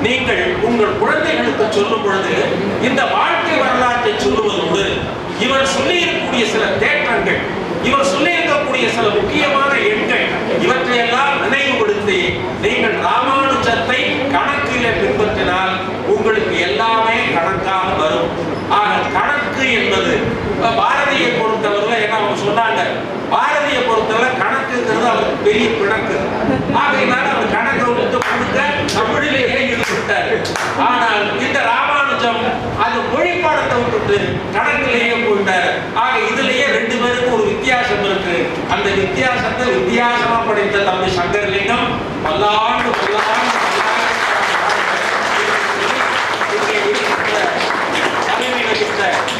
நீங்கள் உங்கள் குழந்தைகளுக்கு சொல்லும் பொழுது இந்த வாழ்க்கை வரலாற்றை சொல்லுவதோடு இவர் சொல்லி இருக்கக்கூடிய சில தேற்றங்கள், இவர் சொல்லி இருக்கக்கூடிய சில முக்கியமான எண்கள், இவற்றையெல்லாம் நினைவுபடுத்தி நீங்கள் ராமானுஜத்தை கணக்கிலே பின்பற்றினால் உங்களுக்கு எல்லாமே கணக்காக வரும். ஆக கணக்கு என்பது பாரதியை பொறுத்தவரை என்ன அவங்க சொன்னாங்க, பாரதியை பொறுத்தவரை கணக்குங்கிறது அவருக்கு பெரிய பிணக்கு. ஆகையினால அவர் கணக்கை விட்டு கொடுக்க தமிழிலேயே ஈடுபட்டார். ஆனால் இந்த ராமானுஜம் அது மொழி பாடத்தை விட்டுட்டு கணக்கிலேயே போயிட்டார். ஆக இதுலயே 2 பேருக்கு ஒரு வித்தியாசம் இருக்கு. அந்த வித்தியாசத்தை வித்தியாசமா படைத்த தம்பி சங்கரலிங்கம் பல்லாண்டு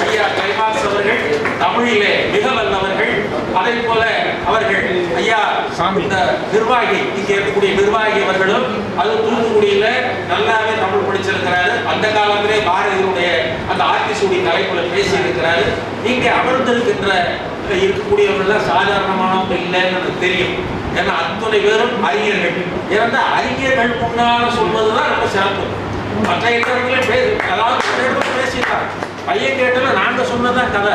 ஐயா கைலாஸ் அவர்கள் தமிழிலே மிக வல்லவர்கள். அதே போல அவர்கள் ஐயா இந்த நிர்வாகி, இங்க இருக்கக்கூடிய நிர்வாகி அவர்களும் அது தூத்துக்குடியில நல்லாவே தமிழ் படிச்சிருக்கிறாரு. அந்த காலத்திலே பாரதியுடைய அந்த ஆத்திசூடி தலைப்புல பேசி இருக்கிறாரு. இங்க அமர்ந்திருக்கின்ற இருக்கக்கூடியவர்கள் சாதாரணமானவங்க இல்லைன்னு எனக்கு தெரியும். ஏன்னா அத்துணை பேரும் அறிஞர்கள். ஏன்னா அறிஞர்கள் முன்னால சொல்வதுதான் ரொம்ப சிறப்பு. மற்ற இடத்துல அதாவது பேசிட்டாங்க, பையன் கேட்டல நாங்க சொன்னதான் கதை.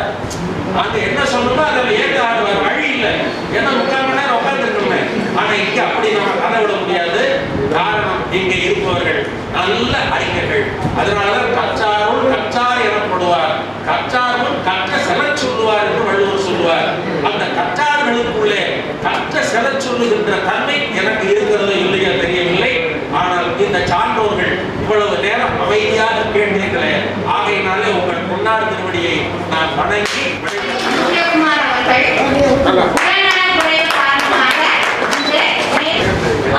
அங்க என்ன சொல்லணுமோ அதில் ஏற்க வழி இல்லை. ஏன்னா 3/4 மணி நேரம் உட்காந்துருக்கோமே. ஆனா இங்க அப்படி நம்ம கதை விட முடியாது. காரணம், இங்க இருப்பவர்கள் நல்ல அறிஞர்கள். அதனாலதான் கற்றாரும் கற்றார் எனப்படுவார், கற்றாரும் கற்ற செல சொல்லுவார் என்று வள்ளுவர் சொல்லுவார். அந்த கற்றார்களுக்குள்ளே கற்ற செல சொல்லுகின்ற தன்மை எனக்கு இருக்கிறதோ இல்லையோ தெரியவில்லை. ஆனால் இந்த சான்றோர்கள் இவ்வளவு நேரம் அமைதியாக கேட்டீர்களே, ஆகையினாலே உங்கள் பொன்னார் திருவடியை நான் வணங்கி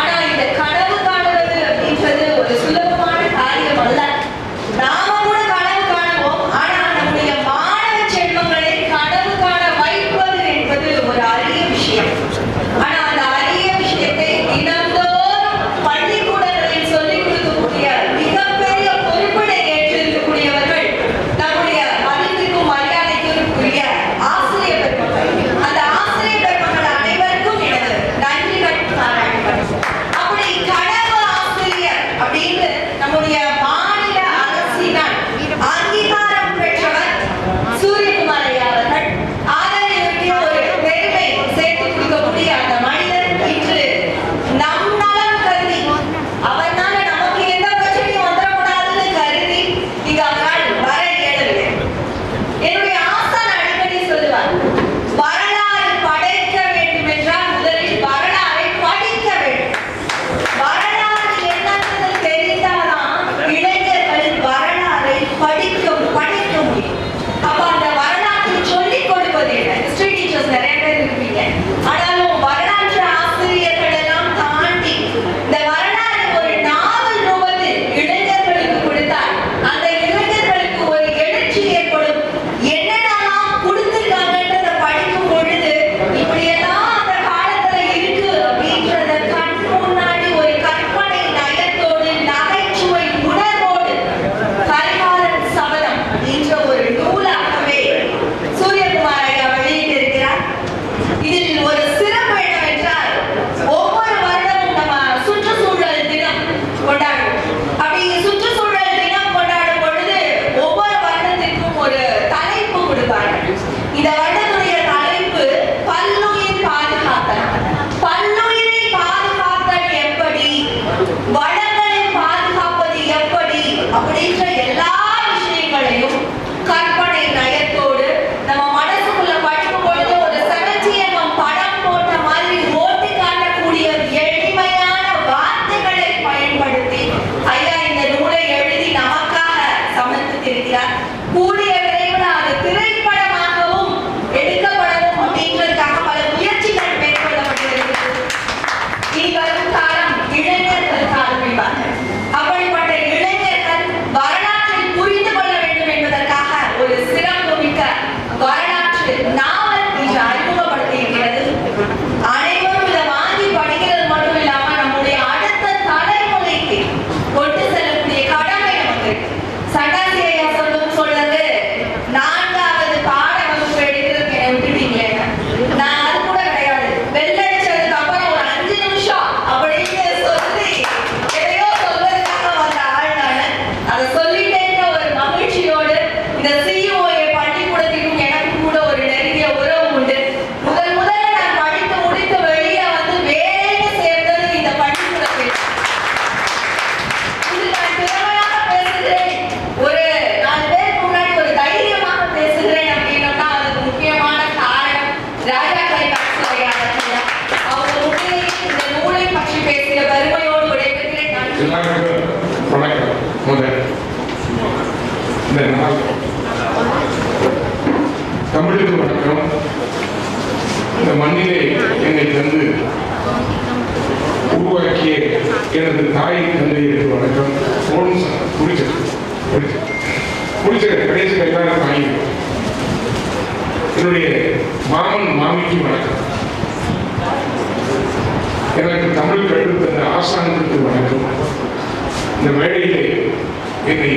ஆனால் இந்த கனவு காணுவது அப்படின்றது ஒரு சுலபமான காரியம் அல்ல. நாம கூட கனவு காணுவோம். ஆனால் நம்முடைய மாணவ செல்வங்களை கனவு காண வைப்பது என்பது ஒரு அரிய விஷயம். ஆனால் அந்த அரிய விஷயத்தை தினந்தோறும் பள்ளிக்கூடங்களில் சொல்லிக் கொடுக்கக்கூடிய மிகப்பெரிய பொறுப்பினை ஏற்றிருக்கக்கூடியவர்கள் நம்முடைய மதிப்புக்கும் மரியாதைக்கும் உரிய ஆசிரியர் பெருமக்கள். அந்த ஆசிரியர் இதில் ஒரு சிறப்பு என்னவென்றால் ஒவ்வொரு வருடமும் நம்ம சுற்றுச்சூழல் தினம் கொண்டாடுவோம். அப்படி சுற்றுச்சூழல் தினம் கொண்டாடும் பொழுது ஒவ்வொரு வருடத்திற்கும் ஒரு தலைப்பு கொடுப்பார்கள். இந்த வருடத்துடைய தலைப்பு பல்லுயிர் பாதுகாத்தல். பல்லுயிரை பாதுகாத்தல் எப்படி, வளங்களை பாதுகாப்பது எப்படி அப்படின்ற எல்லா விஷயங்களையும் கற்பனை நயத்தோடு நம்ம மனசுக்குள்ள படிக்கும் பொழுது ஒரு 7 படம் போட்ட மாதிரி ஓட்டி காட்டக்கூடிய எளிமையான வார்த்தைகளை பயன்படுத்தி ஐயா இந்த நூலை எழுதி நமக்காக சமர்ப்பித்திருக்கிறார். கூடிய விரைவில் அது திரைப்படமாகவும் எடுக்கப்படவும் அப்படின்றதுக்காக பல முயற்சிகள் மேற்கொள்ளப்பட்டிருக்கிறது. இனி வரும் காலம் இளைஞர்கள் காலம் என்பார்கள். அப்படிப்பட்ட இளைஞர்கள் வரலாற்றில் புரிந்து கொள்ள வேண்டும் என்பதற்காக ஒரு சிறப்பு மிக்க வரலாற்று நாவல் இன்று அறிமுகப்படுத்தியிருக்கிறது. அனைவரும் இதை வாங்கி படிக்கிறது மட்டும் இல்லாம நம்முடைய அடுத்த தலைமுறைக்கு கொண்டு செல்லக்கூடிய கடமை நமக்கு. சண்டாசி ஐயா சொல்றது 4வது பாட வகுப்பு எடுக்கிறதுக்கு என்னை விட்டுட்டீங்களே, நான் அது கூட கிடையாது. வெள்ளடிச்சதுக்கு அப்புறம் ஒரு 5 நிமிஷம் அப்படின்னு சொல்லி எதையோ சொல்றதுக்காக வந்த ஆள் நான். அதை சொல்லிட்டேன்ற ஒரு மகிழ்ச்சியோடு இந்த சிஇஓஏ பள்ளிக்கூடத்திற்கும் எனக்கு கூட ஒரு நெருங்கிய உறவு உண்டு. முதல்ல நான் படித்து முடித்து வெளியே வந்து வேலைக்கு சேர்ந்தது இந்த பள்ளிக்கூடத்தில். இது நான் திறமையாக பேசுகிறேன், ஒரு 4 பேருக்கு முன்னாடி ஒரு தைரியமாக பேசுகிறேன் அப்படின்னா அதுக்கு முக்கியமான காரணம் ராஜாக்கலை காட்சியாக அவங்க முன்னிலையில் இந்த நூலை பற்றி பேசிய பெருமையோடு விடைபெறுகிறேன். நன்றி. வணக்கம். முதல் இந்த நாள் தமிழுக்கு வணக்கம். இந்த மண்ணிலே என்னை தந்து உருவாக்கிய எனது தாய் தந்தையருக்கு வணக்கம். முடிச்சது கடைசி கைதான தாய். என்னுடைய மாமன் மாமிக்கு வணக்கம். எனக்கு தமிழ் கற்றுத் தந்த ஆசானுக்கு வணக்கம். இந்த மேடையிலே என்னை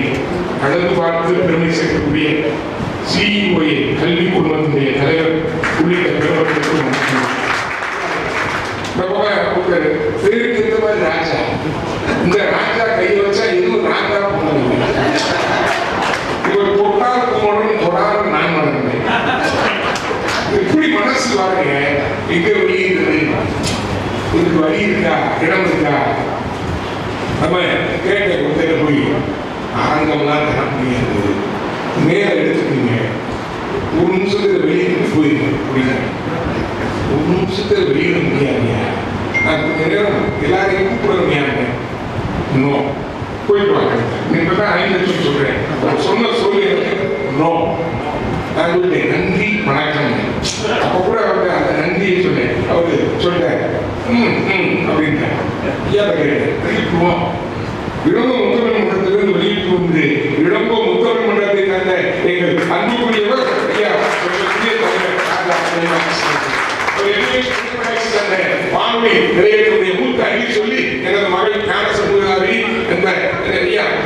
கடந்து பார்த்து பெருமை சேர்க்கக்கூடிய சிஇஓஏ கல்வி குழுமத்தினுடைய தலைவர் உள்ளிட்ட பெருமக்களுக்கு வணக்கம். பேருக்கு இந்த மாதிரி ராஜா, இந்த ராஜா கையை வச்சா எதுவும் ராஜா போனது. இவர் தொட்டால் குமரன் தொடாத நான் வளர்ந்தேன். எப்படி மனசு பாருங்க, எங்க வழி இருக்குது, இதுக்கு வழி இருக்கா, இடம் இருக்கா? நம்ம கேட்ட குழந்தையில போய் அரங்கம்லாம் தர முடியாது, மேல எடுத்துக்கீங்க, ஒரு நிமிஷத்துல வெளியிட்டு போயிருக்கு அப்படின்னா, ஒரு நிமிஷத்துல வெளியிட முடியாதுங்க. நான் கொஞ்ச நேரம் எல்லாரையும் கூப்பிடுறேன். இன்னும் போயிட்டு வாங்க. இப்பதான் 5 லட்சம் சொல்றேன். சொன்ன சொல்லி நோ, நான் சொல்லிட்டேன் நன்றி வணக்கம். அப்ப கூட அவருக்கு அந்த நன்றியை சொன்னேன். அவரு சொல்லிட்டாரு அப்படின்னு கேட்டேன். இளம்போ முத்தமிழ் மன்றத்திலிருந்து வெளியிட்டு வந்து இளம்போ முத்தமிழ் மன்றத்தை தந்த எங்கள் அன்புக்குரியவர் ஐயா வானொலி நிலையத்தினுடைய மூத்த அறிவி சொல்லி எனது மகள் ஞான சமுதாரி என்ற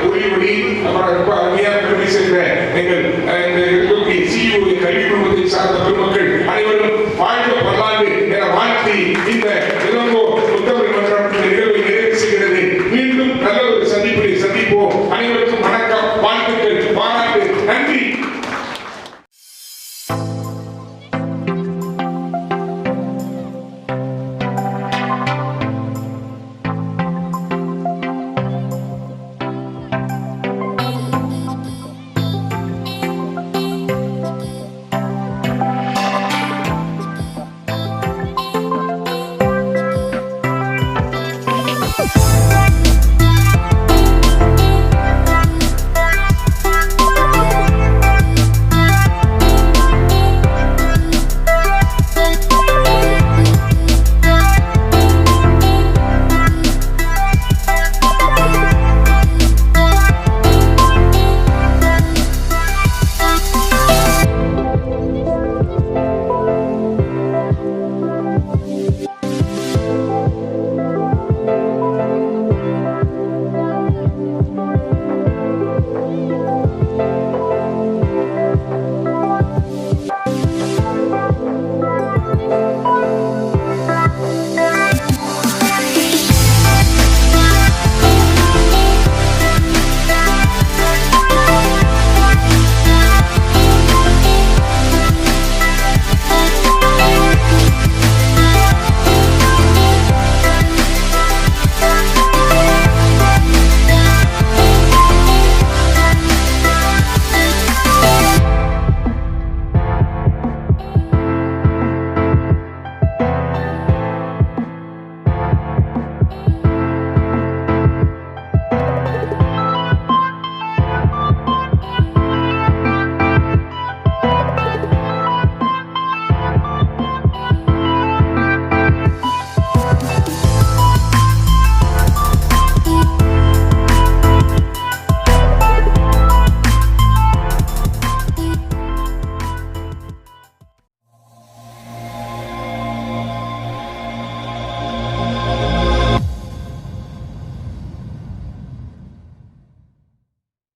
ஒளிவொலி அப்புறம் ரொம்ப அருமையாக பெருமை செய்கிற எங்கள் சிஇஓ கல்வி குடும்பத்தை சார்ந்த பெருமக்கள் அனைவரும்